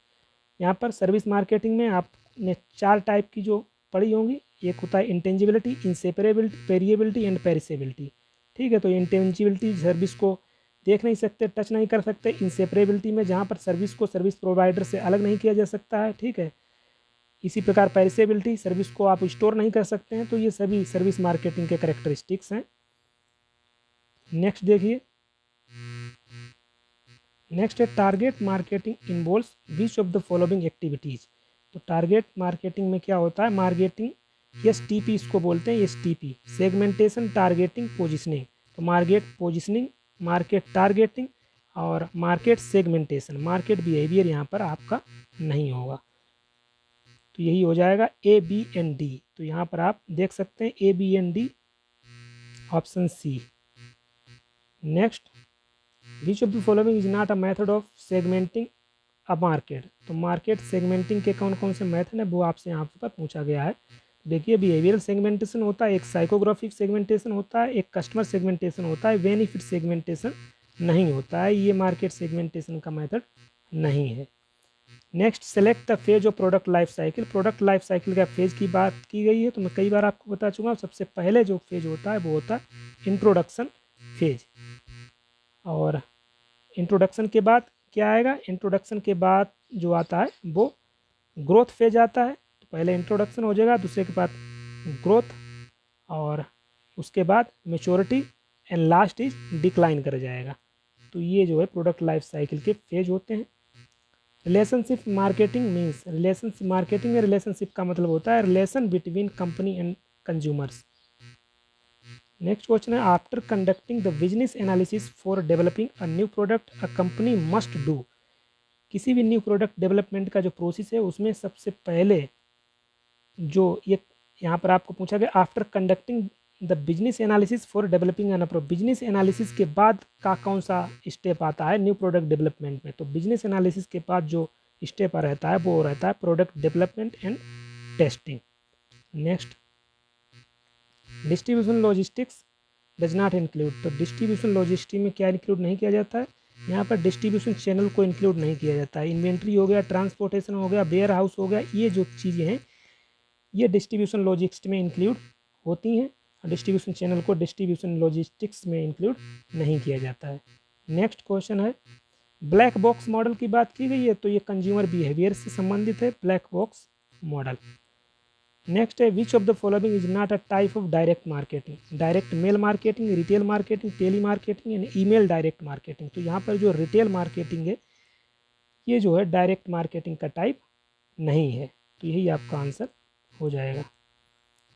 Speaker 1: यहाँ पर। सर्विस मार्केटिंग में आपने 4 टाइप की जो पढ़ी होंगी, एक होता है इंटेंजिबिलिटी, इंसेपरेबिलिटी, वेरिएबिलिटी एंड पेरिसेबिलिटी। ठीक है, तो इंटेंजिबिलिटी सर्विस को देख नहीं सकते, टच नहीं कर सकते। इंसेपरेबिलिटी में जहाँ पर सर्विस को सर्विस प्रोवाइडर से अलग नहीं किया जा सकता है। ठीक है, इसी प्रकार पेरिसेबिलिटी, सर्विस को आप स्टोर नहीं कर सकते हैं। तो ये सभी सर्विस मार्केटिंग के कैरेक्टरिस्टिक्स हैं। नेक्स्ट देखिए, नेक्स्ट है target marketing involves which of the following activities. तो टारगेट मार्केटिंग में क्या होता है, मार्केटिंग STP इसको बोलते हैं, STP सेगमेंटेशन, टारगेटिंग, पोजिशनिंग। तो मार्केट पोजिशनिंग, मार्केट टारगेटिंग और मार्केट सेगमेंटेशन। मार्केट बिहेवियर यहाँ पर आपका नहीं होगा। तो यही हो जाएगा A, B and D। तो यहाँ पर आप देख सकते हैं A, B and D, option C। Next, which of the following is not a method of segmenting a market. तो मार्केट सेगमेंटिंग के कौन कौन से मेथड है वो आपसे यहाँ पर पूछा गया है। देखिए, बिहेवियरल सेगमेंटेशन होता है, एक साइकोग्राफिक सेगमेंटेशन होता है, एक कस्टमर सेगमेंटेशन होता है, बेनिफिट सेगमेंटेशन नहीं होता है, ये मार्केट सेगमेंटेशन का मेथड नहीं है। Next, select the phase of product life cycle. Product life cycle का फेज की बात की गई है तो मैं कई बार आपको बता चुका हूँ। सबसे पहले जो फेज होता है वो होता है इंट्रोडक्शन फेज, और इंट्रोडक्शन के बाद क्या आएगा, इंट्रोडक्शन के बाद जो आता है वो ग्रोथ फेज आता है। तो पहले इंट्रोडक्शन हो जाएगा, दूसरे के बाद ग्रोथ, और उसके बाद maturity, and last is decline कर जाएगा। तो ये जो है प्रोडक्ट लाइफ साइकिल के फेज होते हैं। Relationship marketing means, relationship marketing में रिलेशनशिप का मतलब होता है relation between company and consumers. Next question है, after conducting the business analysis for developing a new product a company must do. किसी भी न्यू प्रोडक्ट डेवलपमेंट का जो प्रोसेस है उसमें सबसे पहले जो ये यहाँ पर आपको पूछा गया, after conducting the business analysis for developing N product, business analysis के बाद का कौन सा स्टेप आता है न्यू प्रोडक्ट डेवलपमेंट में। तो बिजनेस एनालिसिस के बाद जो स्टेप रहता है वो रहता है product development and testing. Next, distribution logistics does not include. तो डिस्ट्रीब्यूशन लॉजिस्टिक में क्या इंक्लूड नहीं किया जाता है, यहाँ पर डिस्ट्रीब्यूशन चैनल को इंक्लूड नहीं किया जाता है। इन्वेंट्री हो गया, ट्रांसपोर्टेशन हो गया, वेयर हाउस हो गया, ये जो चीज़ें हैं ये डिस्ट्रीब्यूशन लॉजिस्टिक्स में इंक्लूड होती हैं। डिस्ट्रीब्यूशन चैनल को डिस्ट्रीब्यूशन लॉजिस्टिक्स में इंक्लूड नहीं किया जाता है। नेक्स्ट क्वेश्चन है, ब्लैक बॉक्स मॉडल की बात की गई है तो ये कंज्यूमर बिहेवियर से संबंधित है, ब्लैक बॉक्स मॉडल। नेक्स्ट है, which of the following is not a type of direct marketing. Direct mail marketing, retail marketing, tele marketing and email direct marketing. तो यहाँ पर जो रिटेल मार्केटिंग है ये जो है डायरेक्ट मार्केटिंग का टाइप नहीं है, तो यही आपका आंसर हो जाएगा।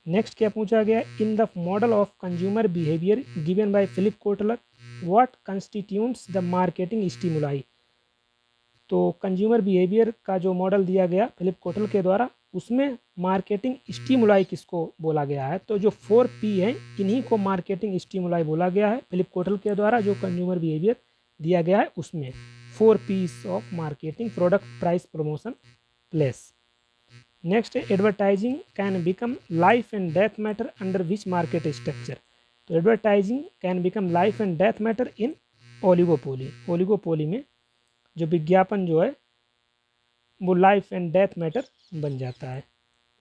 Speaker 1: नेक्स्ट क्या पूछा गया, in the model of consumer behaviour given by Philip Kotler what constitutes the marketing stimuli. तो कंज्यूमर बिहेवियर का जो मॉडल दिया गया फिलिप कोटलर के द्वारा उसमें मार्केटिंग स्टिमुलाई किसको बोला गया है, तो जो 4P है इन्हीं को मार्केटिंग स्टिमुलाई बोला गया है फिलिप कोटलर के द्वारा। जो कंज्यूमर बिहेवियर दिया गया है उसमें 4Ps of marketing, product, price, promotion, place. Next है, advertising can become life and death matter under which market structure. तो advertising can become life and death matter in oligopoly. Oligopoly में जो विज्ञापन जो है वो लाइफ एंड डेथ मैटर बन जाता है।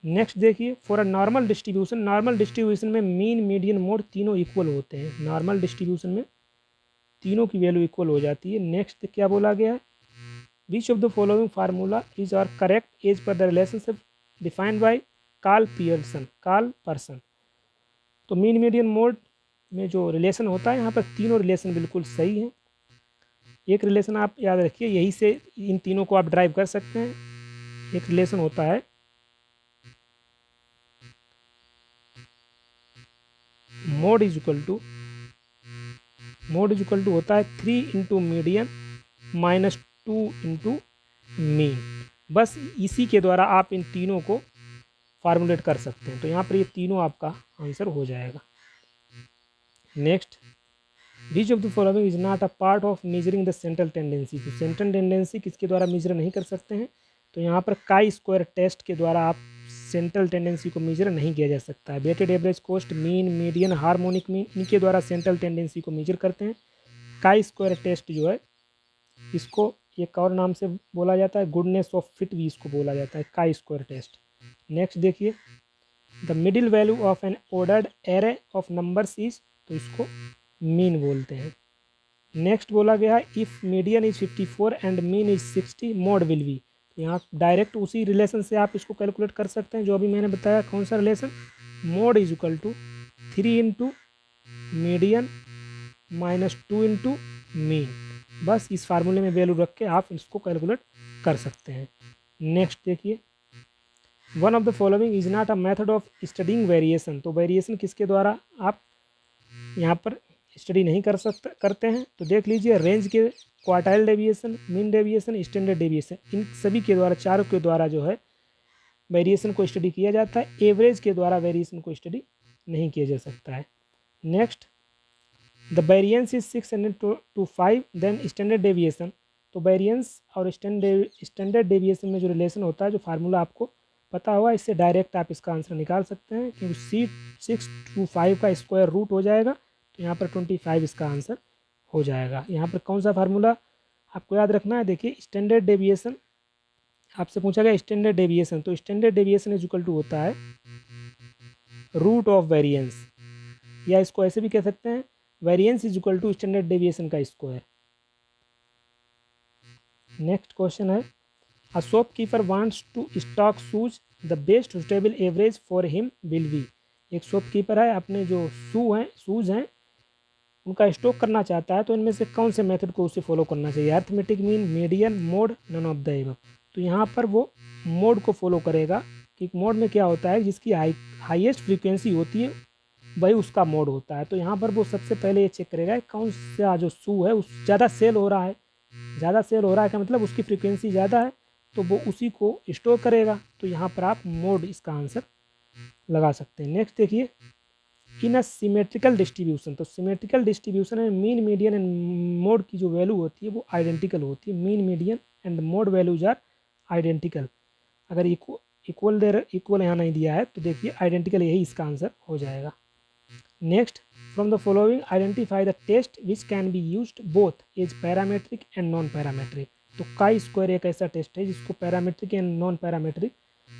Speaker 1: नेक्स्ट देखिए, for a normal distribution, normal distribution में मीन, मीडियन, मोड तीनों इक्वल होते हैं। नॉर्मल डिस्ट्रीब्यूशन में तीनों की वैल्यू इक्वल हो जाती है। नेक्स्ट क्या बोला गया है, which of the following formula is are correct as per the relationship defined by Karl Pearson. तो मीन, मीडियन, मोड में जो रिलेशन होता है यहाँ पर तीनों रिलेशन बिल्कुल सही हैं। एक रिलेशन आप याद रखिए, यही से इन तीनों को आप ड्राइव कर सकते हैं। एक रिलेशन होता है मोड इज इक्वल टू होता है 3 into median minus 2 into mean. बस इसी के द्वारा आप इन तीनों को फार्मूलेट कर सकते हैं। तो यहाँ पर ये तीनों आपका आंसर हो जाएगा। Next, which of the following is not a part of measuring the central tendency. तो सेंट्रल टेंडेंसी किसके द्वारा मेजर नहीं कर सकते हैं, तो यहाँ पर काई स्क्वायर टेस्ट के द्वारा आप सेंट्रल टेंडेंसी को मेजर नहीं किया जा सकता है। Weighted average cost, mean, median, harmonic mean, इनके द्वारा सेंट्रल टेंडेंसी को मेजर करते हैं। काई स्क्वायर टेस्ट जो है इसको एक और नाम से बोला जाता है, गुडनेस ऑफ फिट भी इसको बोला जाता है, काई स्क्वायर टेस्ट। नेक्स्ट देखिए, the middle value of N ordered array of numbers is, तो इसको मीन बोलते हैं। नेक्स्ट बोला गया है, if median is 54 and mean is 60 mode will be. तो यहाँ डायरेक्ट उसी रिलेशन से आप इसको कैलकुलेट कर सकते हैं जो अभी मैंने बताया। कौन सा relation, mode is equal to 3 into median minus 2 into mean. बस इस फार्मूले में वैल्यू रख के आप इसको कैलकुलेट कर सकते हैं। नेक्स्ट देखिए, one of the following is not a method of studying variation. तो वेरिएशन किसके द्वारा आप यहाँ पर स्टडी नहीं करते हैं, तो देख लीजिए, रेंज के quartile deviation, mean deviation, standard deviation, इन सभी के द्वारा, चारों के द्वारा जो है वेरिएशन को स्टडी किया जाता है। एवरेज के द्वारा वेरिएशन को स्टडी नहीं किया जा सकता है। Next, the variance is 600 to 5 then standard deviation. तो वेरिएंस और स्टैंडर्ड डेविएशन में जो रिलेशन होता है, जो फार्मूला आपको पता होगा, इससे डायरेक्ट आप इसका आंसर निकाल सकते हैं, क्योंकि 6 to 5 का स्क्वायर रूट हो जाएगा, तो यहाँ पर 25 इसका आंसर हो जाएगा। यहाँ पर कौन सा फार्मूला आपको याद रखना है, देखिए स्टैंडर्ड डेविएशन आपसे पूछा गया, स्टैंडर्ड डेविएशन, तो standard deviation is equal to होता है रूट ऑफ वेरिएंस, या इसको ऐसे भी कह सकते हैं variance is equal to standard deviation का स्क्वायर। नेक्स्ट क्वेश्चन है, a shopkeeper wants to stock shoes, the best suitable average for him will be. एक शॉपकीपर है, अपने जो शूज़ हैं उनका स्टॉक करना चाहता है, तो इनमें से कौन से मेथड को उसे फॉलो करना चाहिए, arithmetic mean, median, mode, none of the above. तो यहाँ पर वो मोड को फॉलो करेगा, कि मोड में क्या होता है, जिसकी हाईएस्ट फ्रीक्वेंसी होती है वही उसका मोड होता है। तो यहाँ पर वो सबसे पहले ये चेक करेगा कौन सा जो शू है उस ज़्यादा सेल हो रहा है, ज़्यादा सेल हो रहा है का मतलब उसकी फ्रीक्वेंसी ज़्यादा है, तो वो उसी को स्टोर करेगा। तो यहाँ पर आप मोड इसका आंसर लगा सकते हैं। नेक्स्ट देखिए, इन अ सिमेट्रिकल डिस्ट्रीब्यूशन, तो सिमेट्रिकल डिस्ट्रीब्यूशन में मीन, मीडियन एंड मोड की जो वैल्यू होती है वो आइडेंटिकल होती है। Mean, median and mode values are identical. अगर इक्वल यहाँ नहीं दिया है तो देखिए आइडेंटिकल, यही इसका आंसर हो जाएगा। Next, from the following identify the test which can be used both as parametric and non parametric. तो काई स्क्वायर एक ऐसा टेस्ट है जिसको पैरामेट्रिक एंड नॉन पैरामेट्रिक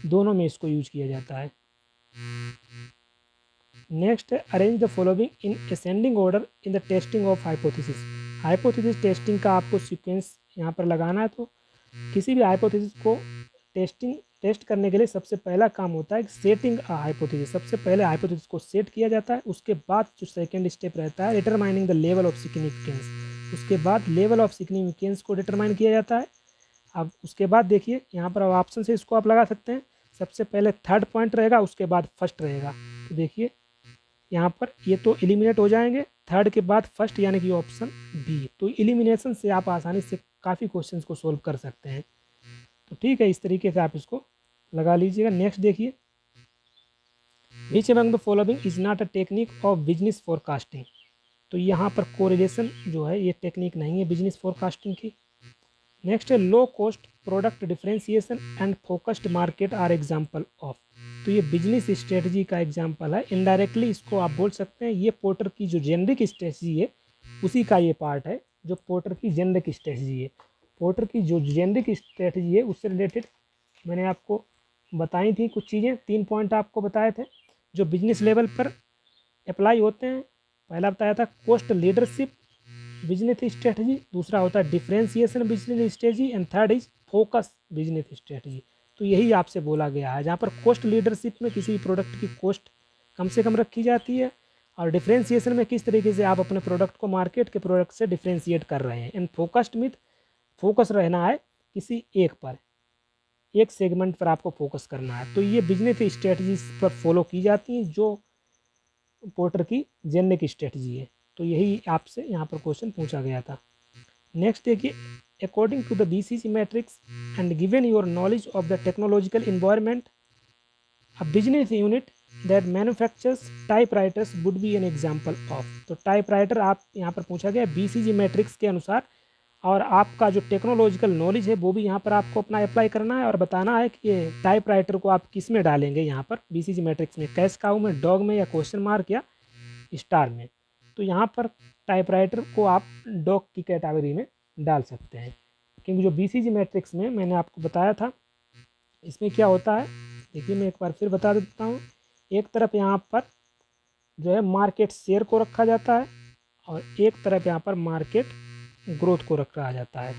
Speaker 1: दोनों में इसको यूज किया जाता है। नेक्स्ट है, arrange the following in ascending order in the testing of hypothesis. Hypothesis testing का आपको सीक्वेंस यहाँ पर लगाना है। तो किसी भी हाइपोथेसिस को टेस्ट करने के लिए सबसे पहला काम होता है सेटिंग अ हाइपोथेसिस। सबसे पहले हाइपोथेसिस को सेट किया जाता है, उसके बाद जो सेकंड स्टेप रहता है determining the level of significance. उसके बाद लेवल ऑफ सिग्निफिकेंस को डिटरमाइन किया जाता है। अब उसके बाद देखिए यहाँ पर ऑप्शन से इसको आप लगा सकते हैं, सबसे पहले थर्ड पॉइंट रहेगा, उसके बाद फर्स्ट रहेगा। तो देखिए यहाँ पर ये तो एलिमिनेट हो जाएंगे, थर्ड के बाद फर्स्ट यानी कि ऑप्शन बी। तो एलिमिनेशन से आप आसानी से काफ़ी क्वेश्चंस को सोल्व कर सकते हैं। तो ठीक है, इस तरीके से आप इसको लगा लीजिएगा। नेक्स्ट देखिए, which among the following is not a technique of business forecasting. तो यहाँ पर कोरिलेशन जो है ये टेक्निक नहीं है बिजनेस फोरकास्टिंग की। नेक्स्ट है, low cost product differentiation and focused market are example of. तो ये बिजनेस स्ट्रेटजी का एग्जाम्पल है, इनडायरेक्टली इसको आप बोल सकते हैं ये पोर्टर की जो जेनरिक स्ट्रेटजी है उसी का ये पार्ट है, जो पोर्टर की जेनरिक स्ट्रेटजी है। पोर्टर की जो जेनरिक स्ट्रेटजी है उससे रिलेटेड मैंने आपको बताई थी कुछ चीज़ें, 3 पॉइंट आपको बताए थे जो बिजनेस लेवल पर अप्लाई होते हैं। पहला बताया था कॉस्ट लीडरशिप बिजनेस स्ट्रेटजी, दूसरा होता है differentiation business strategy, and third is focus business strategy. तो यही आपसे बोला गया है, जहाँ पर कॉस्ट लीडरशिप में किसी प्रोडक्ट की कॉस्ट कम से कम रखी जाती है, और डिफरेंशिएशन में किस तरीके से आप अपने प्रोडक्ट को मार्केट के प्रोडक्ट से डिफरेंशिएट कर रहे हैं, एंड फोकस्ड में फोकस रहना है किसी एक पर, एक सेगमेंट पर आपको फोकस करना है। तो ये बिजनेस स्ट्रेटजी पर फॉलो की जाती हैं जो पोर्टर की जेनरिक स्ट्रेटजी है। तो यही आपसे यहाँ पर क्वेश्चन पूछा गया था। नेक्स्ट देखिए, according to the BCG matrix and given your knowledge of the technological environment, a business unit that manufactures typewriters would be an example of. तो टाइपराइटर आप यहाँ पर पूछा गया BCG मैट्रिक्स के अनुसार, और आपका जो टेक्नोलॉजिकल नॉलेज है वो भी यहाँ पर आपको अपना अप्लाई करना है और बताना है कि ये टाइपराइटर को आप किस में डालेंगे यहाँ पर BCG मैट्रिक्स में, कैश काउ में, डॉग में, या क्वेश्चन मार्क या स्टार में। तो यहाँ पर टाइपराइटर को आप डॉग की कैटेगरी में डाल सकते हैं, क्योंकि जो BCG मैट्रिक्स में मैंने आपको बताया था इसमें क्या होता है, देखिए मैं एक बार फिर बता देता हूँ। एक तरफ यहाँ पर जो है मार्केट शेयर को रखा जाता है, और एक तरफ यहाँ पर मार्केट ग्रोथ को रखा जाता है।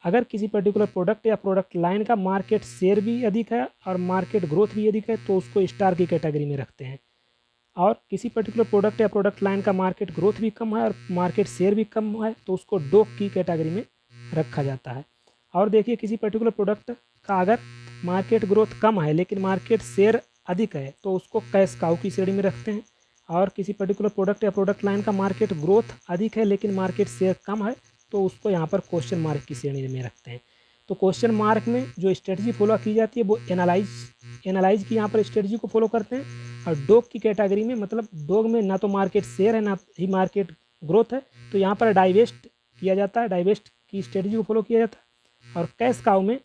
Speaker 1: अगर किसी पर्टिकुलर प्रोडक्ट या प्रोडक्ट लाइन का मार्केट शेयर भी अधिक है और मार्केट ग्रोथ भी अधिक है तो उसको स्टार की कैटेगरी में रखते हैं, और किसी पर्टिकुलर प्रोडक्ट या प्रोडक्ट लाइन का मार्केट ग्रोथ भी कम है और मार्केट शेयर भी कम है तो उसको डॉग की कैटेगरी में रखा जाता है। और देखिए, किसी पर्टिकुलर प्रोडक्ट का अगर मार्केट ग्रोथ कम है लेकिन मार्केट शेयर अधिक है तो उसको कैश काउ की श्रेणी में रखते हैं, और किसी पर्टिकुलर प्रोडक्ट या प्रोडक्ट लाइन का मार्केट ग्रोथ अधिक है लेकिन मार्केट शेयर कम है तो उसको यहाँ पर क्वेश्चन मार्क की श्रेणी में रखते हैं। तो क्वेश्चन मार्क में जो स्ट्रेटजी फॉलो की जाती है वो एनालाइज की यहाँ पर स्ट्रेटजी को फॉलो करते हैं, और डॉग की कैटेगरी में मतलब डॉग में ना तो मार्केट शेयर है ना ही मार्केट ग्रोथ है, तो यहाँ पर डाइवेस्ट किया जाता है, डाइवेस्ट की स्ट्रेटजी को फॉलो किया जाता है। और कैश काउ में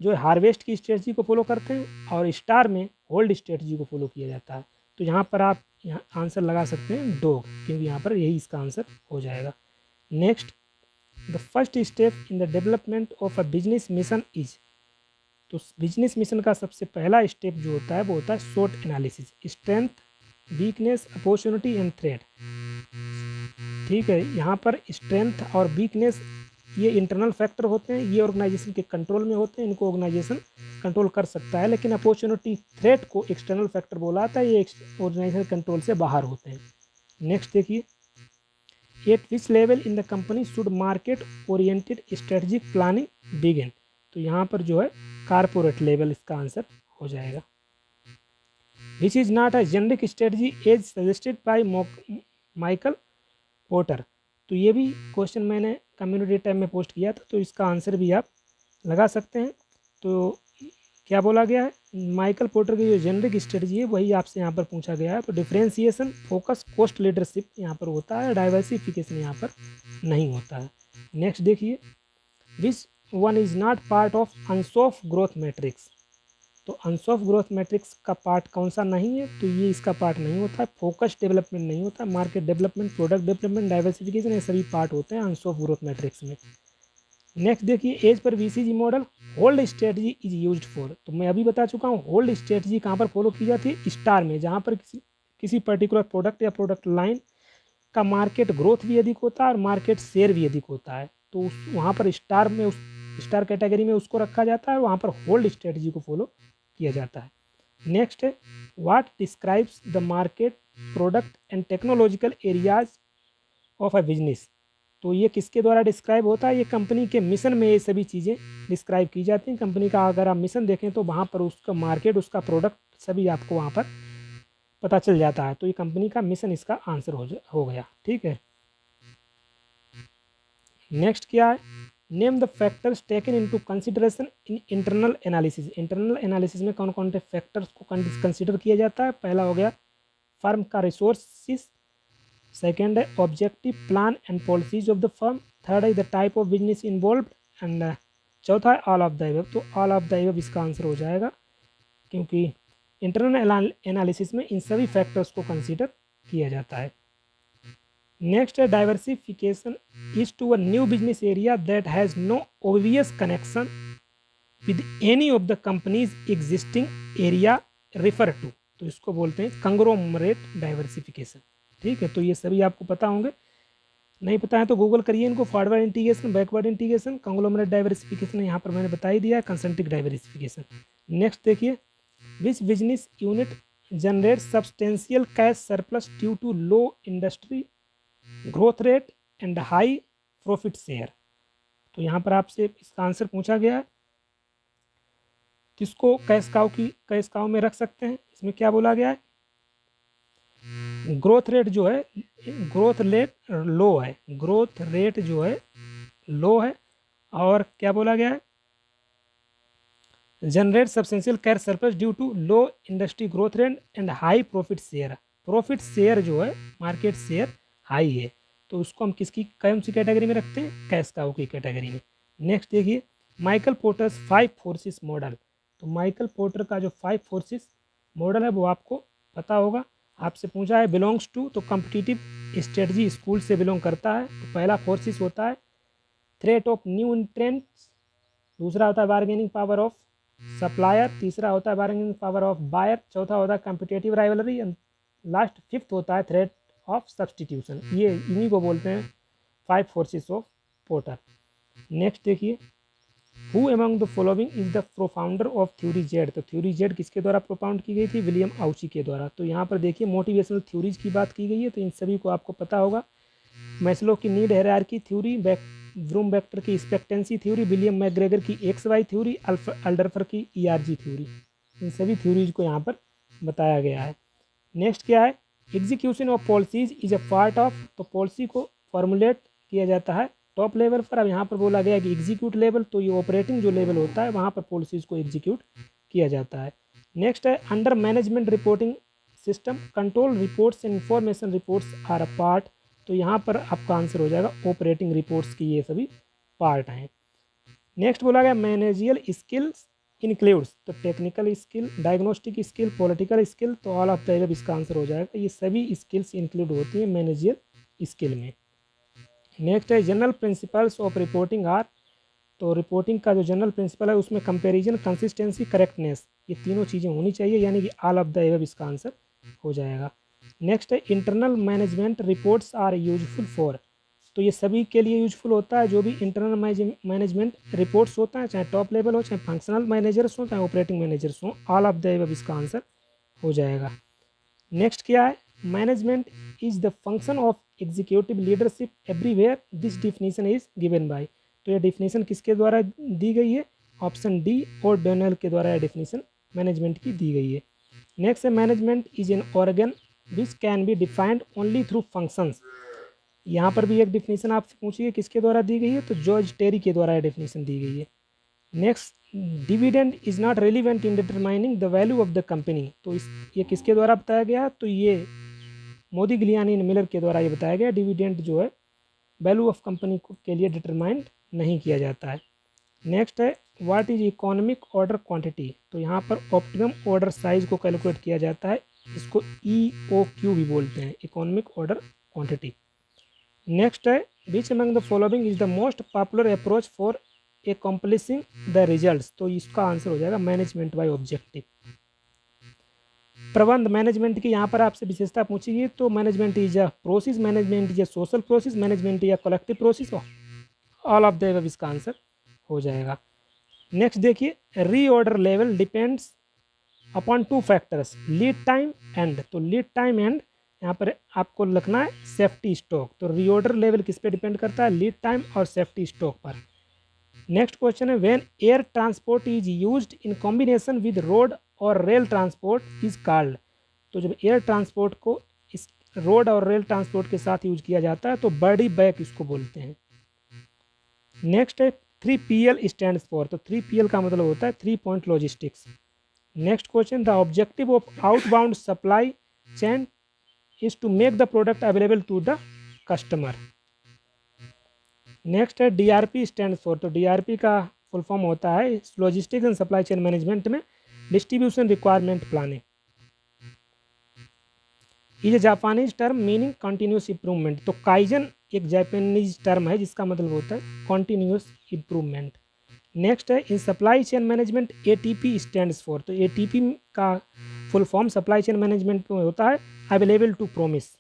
Speaker 1: जो है हार्वेस्ट की स्ट्रेटजी को फॉलो करते हैं, और स्टार में होल्ड स्ट्रेटजी को फॉलो किया जाता है। तो यहाँ पर आप यहाँ आंसर लगा सकते हैं डॉग, क्योंकि यहाँ पर यही इसका आंसर हो जाएगा। Next, the first step in the development of a business mission is, तो बिजनेस मिशन का सबसे पहला स्टेप जो होता है वो होता है SWOT analysis, strength, weakness, opportunity and threat. ठीक है, यहाँ पर स्ट्रेंथ और वीकनेस ये इंटरनल फैक्टर होते हैं, ये ऑर्गेनाइजेशन के कंट्रोल में होते हैं, इनको ऑर्गेनाइजेशन कंट्रोल कर सकता है, लेकिन अपॉर्चुनिटी थ्रेट को एक्सटर्नल फैक्टर बोला जाता है, ये ऑर्गेनाइजेशन कंट्रोल से बाहर होते हैं। नेक्स्ट देखिए, eight which level in the company should market oriented strategic planning begin, तो यहाँ पर जो है कारपोरेट लेवल इसका आंसर हो जाएगा। Which is not a generic strategy as suggested by Michael Porter, तो ये भी क्वेश्चन मैंने कम्युनिटी टैब में पोस्ट किया था, तो इसका आंसर भी आप लगा सकते हैं। तो क्या बोला गया है, माइकल पोर्टर की जो जेनरिक स्ट्रेटजी है वही आपसे यहाँ पर पूछा गया है। तो डिफ्रेंसिएशन, फोकस, कोस्ट लीडरशिप यहाँ पर होता है, डाइवर्सिफिकेशन यहाँ पर नहीं होता है। नेक्स्ट देखिए, which one is not part of Ansoff growth matrix, तो अनसॉफ ग्रोथ मैट्रिक्स का पार्ट कौन सा नहीं है, तो ये इसका पार्ट नहीं होता है। फोकस डेवलपमेंट नहीं होता, market development, product development, diversification, ये सभी पार्ट होते हैं अनसॉफ ग्रोथ मैट्रिक्स में। नेक्स्ट देखिए, as per BCG model hold strategy is used for, तो मैं अभी बता चुका हूँ होल्ड स्ट्रेटजी कहाँ पर फॉलो की जाती है, स्टार में, जहाँ पर किसी पर्टिकुलर प्रोडक्ट या प्रोडक्ट लाइन का मार्केट ग्रोथ भी अधिक होता है और मार्केट शेयर भी अधिक होता है, तो वहाँ पर स्टार में, उस स्टार कैटेगरी में उसको रखा जाता है, वहाँ पर होल्ड स्ट्रेटजी को फॉलो किया जाता है। नेक्स्ट है, what describes the market, product and technological areas of a business, तो ये किसके द्वारा डिस्क्राइब होता है, ये कंपनी के मिशन में ये सभी चीज़ें डिस्क्राइब की जाती हैं। कंपनी का अगर आप मिशन देखें तो वहाँ पर उसका मार्केट, उसका प्रोडक्ट सभी आपको वहाँ पर पता चल जाता है, तो ये कंपनी का मिशन इसका आंसर हो गया। ठीक है, नेक्स्ट क्या है, name the factors taken into consideration in internal analysis, internal analysis में कौन कौन से फैक्टर्स को कंसिडर किया जाता है। पहला हो गया फर्म का रिसोर्सिस, सेकेंड है objective, plan and policies of the firm, third है the type of business involve, and चौथा है ऑल ऑफ द अबव, तो ऑल ऑफ द अबव इसका आंसर हो जाएगा, क्योंकि इंटरनल एनालिसिस में इन सभी फैक्टर्स को कंसिडर किया जाता है। नेक्स्ट है diversification is to a new business area that has no obvious connection with any of the company's existing area refer to, तो इसको बोलते हैं कंग्लोमरेट डाइवर्सिफिकेशन। ठीक है, तो ये सभी आपको पता होंगे, नहीं पता है तो गूगल करिए इनको, forward integration, backward integration, conglomerate diversification यहाँ पर मैंने बता ही दिया है, कंसेंट्रिक डाइवर्सिफिकेशन। नेक्स्ट देखिए, which business unit generate substantial cash surplus due to low industry growth rate and high profit share, तो यहाँ पर आपसे इसका आंसर पूछा गया है, किसको कैश काउ में रख सकते हैं। इसमें क्या बोला गया है, ग्रोथ रेट जो है, ग्रोथ रेट लो है, ग्रोथ रेट जो है लो है, और क्या बोला गया है, generate substantial cash surplus due to low industry growth rate and high profit share, profit share जो है, मार्केट शेयर हाई है, तो उसको हम किसकी कौन सी कैटेगरी में रखते हैं, कैश काउ की कैटेगरी में। नेक्स्ट देखिए, माइकल पोर्टर्स 5 फोर्सेस मॉडल, तो माइकल पोर्टर का जो 5 फोर्सेस मॉडल है वो आपको पता होगा, आपसे पूछा है बिलोंग्स टू, तो कॉम्पिटिटिव स्ट्रेटजी स्कूल से बिलोंग करता है। तो पहला फोर्सेस होता है थ्रेट ऑफ न्यू इंट्रेंट्स, दूसरा होता है बार्गेनिंग पावर ऑफ सप्लायर, तीसरा होता है बार्गेनिंग पावर ऑफ बायर, चौथा होता है competitive rivalry, and last fifth होता है थ्रेट ऑफ सब्सटीट्यूशन। ये इन्हीं को बोलते हैं 5 फोर्सेस ऑफ पोर्टर। नेक्स्ट देखिए, who among the following is the propounder of theory Z, तो थ्योरी जेड किसके द्वारा प्रोपाउंड की गई थी, विलियम आउची के द्वारा। तो यहाँ पर देखिए मोटिवेशनल थ्योरीज की बात की गई है, तो इन सभी को आपको पता होगा, मैस्लो की need hierarchy theory, Vroom Victor की एक्सपेक्टेंसी थ्योरी, विलियम मैकग्रेगर की XY थ्योरी, अल्डरफर की ERG थ्योरी, इन सभी थ्योरीज को यहाँ पर बताया गया है। नेक्स्ट क्या है, execution of policies is a part of, तो पॉलिसी को फॉर्मुलेट किया जाता है टॉप लेवल पर। अब यहाँ पर बोला गया कि एग्जीक्यूट लेवल, तो ये ऑपरेटिंग जो लेवल होता है वहाँ पर पॉलिसीज को एग्जीक्यूट किया जाता है। नेक्स्ट है under management reporting system, control reports and information reports are a part, तो यहाँ पर आपका आंसर हो जाएगा ऑपरेटिंग रिपोर्ट्स की ये सभी पार्ट हैं। नेक्स्ट बोला गया मैनेजियल स्किल्स इंक्लूड्स, तो technical skill, diagnostic skill, political skill, तो ऑल ऑफ द अबव इसका आंसर हो जाएगा, ये सभी स्किल्स इंक्लूड होती हैं मैनेजियल स्किल में। नेक्स्ट है general principles of reporting are, तो रिपोर्टिंग का जो जनरल प्रिंसिपल है उसमें कंपैरिजन, कंसिस्टेंसी, करेक्टनेस, ये तीनों चीज़ें होनी चाहिए, यानी कि ऑल ऑफ द एबव इसका आंसर हो जाएगा। नेक्स्ट है internal management reports are useful for, तो ये सभी के लिए यूजफुल होता है जो भी इंटरनल मैनेजमेंट रिपोर्ट्स होता है, चाहे टॉप लेवल हो, चाहे फंक्शनल मैनेजर्स हो, चाहे ऑपरेटिंग मैनेजर्स हो, ऑल ऑफ द एबव इसका आंसर हो जाएगा। नेक्स्ट क्या है, management is the function of executive leadership everywhere, this definition is given by, तो ये डिफिनीशन किसके द्वारा दी गई है, ऑप्शन डी और डोनेल के द्वारा यह डिफिनीशन मैनेजमेंट की दी गई है। नेक्स्ट है management is an organ which can be defined only through functions, यहाँ पर भी एक डिफिनीशन आपसे पूछिए किसके द्वारा दी गई है, तो जॉर्ज टेरी के द्वारा यह डिफिनीशन दी गई है। Next, dividend is not relevant in determining the value of the company, तो ये किसके द्वारा बताया गया, तो ये मोदी, गिलियानी, मिलर के द्वारा ये बताया गया, डिविडेंड जो है वैल्यू ऑफ कंपनी के लिए डिटरमाइंड नहीं किया जाता है। नेक्स्ट है what is economic order quantity, तो यहाँ पर ऑप्टिमम ऑर्डर साइज को कैलकुलेट किया जाता है, इसको EOQ भी बोलते हैं, इकोनॉमिक ऑर्डर क्वांटिटी। नेक्स्ट है which among the following is the most popular approach for accomplishing the results, तो इसका आंसर हो जाएगा मैनेजमेंट बाय ऑब्जेक्टिव। प्रबंध मैनेजमेंट की यहाँ पर आपसे विशेषता पूछी गई, तो management is a process, management is a social process, management is a collective process, all of the above इसका आंसर हो जाएगा। नेक्स्ट देखिए, reorder level depends upon two factors, lead time and, तो लीड टाइम एंड यहाँ पर आपको लिखना है सेफ्टी स्टॉक, तो रीऑर्डर लेवल किस पे डिपेंड करता है, लीड टाइम और सेफ्टी स्टॉक पर। नेक्स्ट क्वेश्चन है when air transport is used in combination with road और रेल ट्रांसपोर्ट इज कॉल्ड, तो जब एयर ट्रांसपोर्ट को इस रोड और रेल ट्रांसपोर्ट के साथ यूज किया जाता है तो बर्डी बैक इसको बोलते हैं। नेक्स्ट है 3PL स्टैंड फॉर, तो 3PL का मतलब होता है 3 point logistics. Next question, the objective of outbound supply chain is to make the product available to the customer. Next है DRP स्टैंड फॉर, तो DRP का फुल फॉर्म होता है logistics and supply chain management में distribution requirement planning. Is a Japanese term meaning continuous improvement, तो kaizen एक Japanese term है जिसका मतलब होता है कॉन्टिन्यूस इंप्रूवमेंट। नेक्स्ट है in supply chain management ATP stands for, तो ATP का full form supply chain management में होता है available to promise.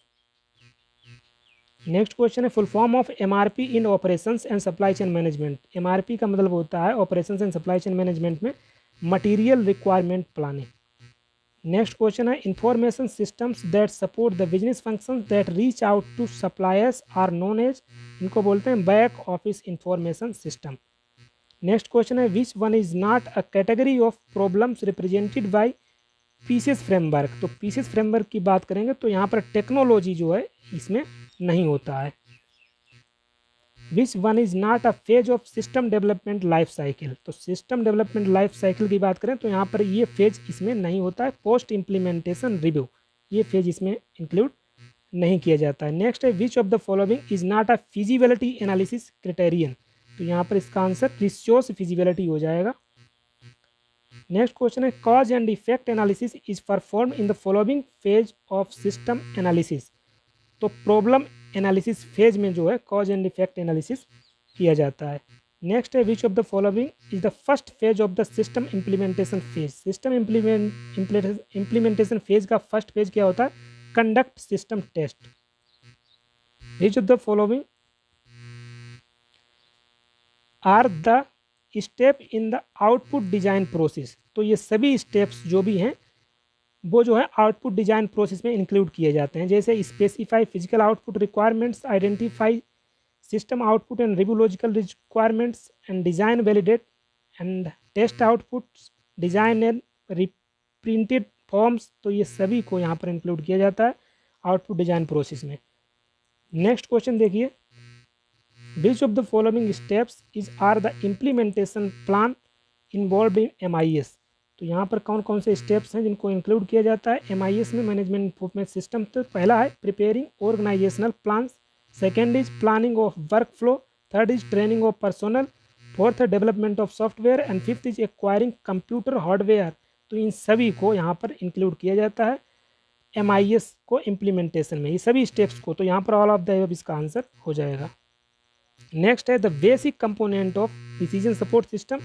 Speaker 1: Next question है full form of MRP in operations and supply chain management, MRP का मतलब होता है operations and supply chain management में material requirement planning. Next question है information systems that support the business functions that reach out to suppliers are known as, इनको बोलते हैं back office information system. Next question है विच one is not a category of problems represented by pieces framework, तो pieces framework की बात करेंगे तो यहाँ पर टेक्नोलॉजी जो है इसमें नहीं होता है। विच one is not a phase of system development life cycle, तो सिस्टम डेवलपमेंट लाइफ साइकिल की बात करें तो यहाँ पर ये फेज इसमें नहीं होता है। पोस्ट इम्प्लीमेंटेशन रिव्यू, ये फेज इसमें इंक्लूड नहीं किया जाता है। नेक्स्ट है which of the following is not a feasibility analysis criterion, तो यहाँ पर इसका आंसर रिसोर्स फिजिबिलिटी हो जाएगा। नेक्स्ट क्वेश्चन है cause and effect analysis is perform in the following phase of system analysis, तो प्रॉब्लम एनालिसिस फेज में जो है कॉज एंड इफेक्ट एनालिसिस किया जाता है। नेक्स्ट है which of the following is the first phase of the system implementation phase, system implementation phase का first phase क्या होता है, conduct system test. Which of the following are the step in the output design process, तो ये सभी steps जो भी हैं वो जो है आउटपुट डिजाइन प्रोसेस में इंक्लूड किए जाते हैं, जैसे specify physical output requirements, identify system output and review logical requirements and design validate and test outputs, design and reprinted forms, तो ये सभी को यहाँ पर इंक्लूड किया जाता है आउटपुट डिजाइन प्रोसेस में। नेक्स्ट क्वेश्चन देखिए which of the following steps is are the implementation plan involve in MIS, तो यहाँ पर कौन कौन से स्टेप्स हैं जिनको इंक्लूड किया जाता है MIS में, मैनेजमेंट इंप्रूवमेंट सिस्टम। तो पहला है preparing organisational plans, second is planning of work flow, third is training of personnel, fourth है development of software and fifth is acquiring computer hardware, तो इन सभी को यहाँ पर इंक्लूड किया जाता है MIS को इम्प्लीमेंटेशन में, ये सभी स्टेप्स को, तो यहाँ पर ऑल ऑफ द अबव इसका आंसर हो जाएगा। नेक्स्ट है the basic component of decision support system.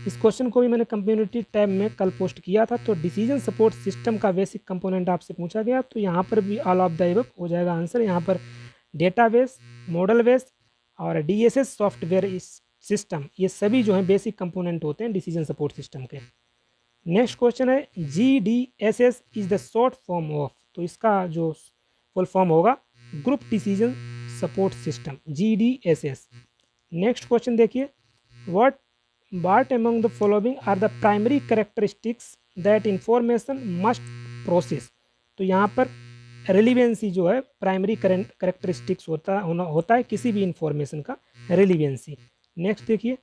Speaker 1: इस क्वेश्चन को भी मैंने कम्युनिटी टैब में कल पोस्ट किया था। तो डिसीजन सपोर्ट सिस्टम का बेसिक कंपोनेंट आपसे पूछा गया, तो यहाँ पर भी ऑल ऑफ द एबव हो जाएगा आंसर। यहाँ पर डेटाबेस, मॉडल बेस और डीएसएस सॉफ्टवेयर सिस्टम, ये सभी जो है बेसिक कंपोनेंट होते हैं डिसीजन सपोर्ट सिस्टम के। नेक्स्ट क्वेश्चन है GDSS is the short form of, तो इसका जो फुल फॉर्म होगा group decision support system, GDSS। Next question देखिए, what among the following are the primary characteristics that information must process। तो यहाँ पर रेलिवेंसी जो है प्राइमरी करेक्टरिस्टिक्स होता है किसी भी इंफॉर्मेशन का, रेलिवेंसी। नेक्स्ट देखिए,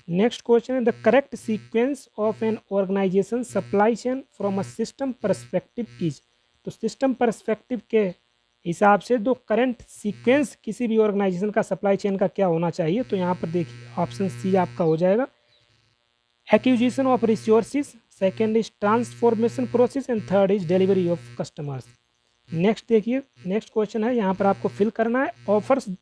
Speaker 1: नेक्स्ट क्वेश्चन है the correct sequence of an organization supply chain from a system perspective is. तो सिस्टम परस्पेक्टिव के हिसाब से जो करंट सीक्वेंस किसी भी ऑर्गेनाइजेशन का सप्लाई चेन का क्या होना चाहिए, तो यहाँ पर देखिए ऑप्शन सी आपका हो जाएगा acquisition of resources, second is transformation process and third is delivery of customers. Next देखिए, नेक्स्ट क्वेश्चन है, यहाँ पर आपको फिल करना है offers the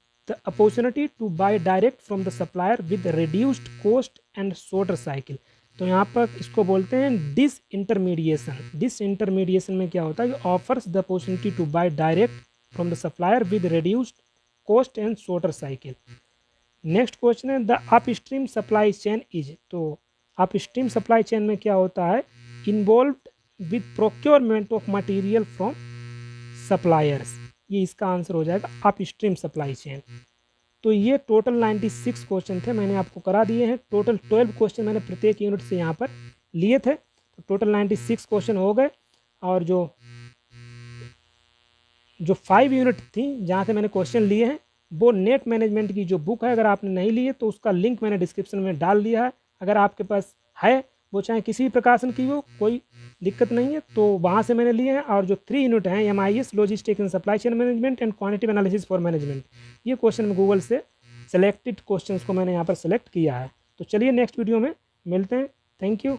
Speaker 1: opportunity to buy direct from the supplier with reduced cost and shorter cycle. तो यहाँ पर इसको बोलते हैं डिसइंटरमीडिएशन। डिसइंटरमीडिएशन में क्या होता है, offers the opportunity to buy direct from the supplier with reduced cost and shorter cycle. Next question है the upstream supply chain is. तो अपस्ट्रीम सप्लाई चेन में क्या होता है, involved with procurement of material from suppliers, ये इसका answer हो जाएगा अपस्ट्रीम सप्लाई चेन। तो ये टोटल 96 क्वेश्चन थे, मैंने आपको करा दिए हैं। टोटल 12 क्वेश्चन मैंने प्रत्येक यूनिट से यहाँ पर लिए थे, तो टोटल 96 क्वेश्चन हो गए। और जो 5 यूनिट थी जहाँ से मैंने क्वेश्चन लिए हैं, वो नेट मैनेजमेंट की जो बुक है, अगर आपने नहीं ली है तो उसका लिंक मैंने डिस्क्रिप्शन में डाल दिया है। अगर आपके पास है, वो चाहे किसी भी प्रकाशन की हो, कोई दिक्कत नहीं है, तो वहाँ से मैंने लिए हैं। और जो 3 यूनिट हैं MIS logistics and supply chain management and quantity analysis for management, ये क्वेश्चन में गूगल से सेलेक्टेड क्वेश्चंस को मैंने यहाँ पर सेलेक्ट किया है। तो चलिए नेक्स्ट वीडियो में मिलते हैं। Thank you.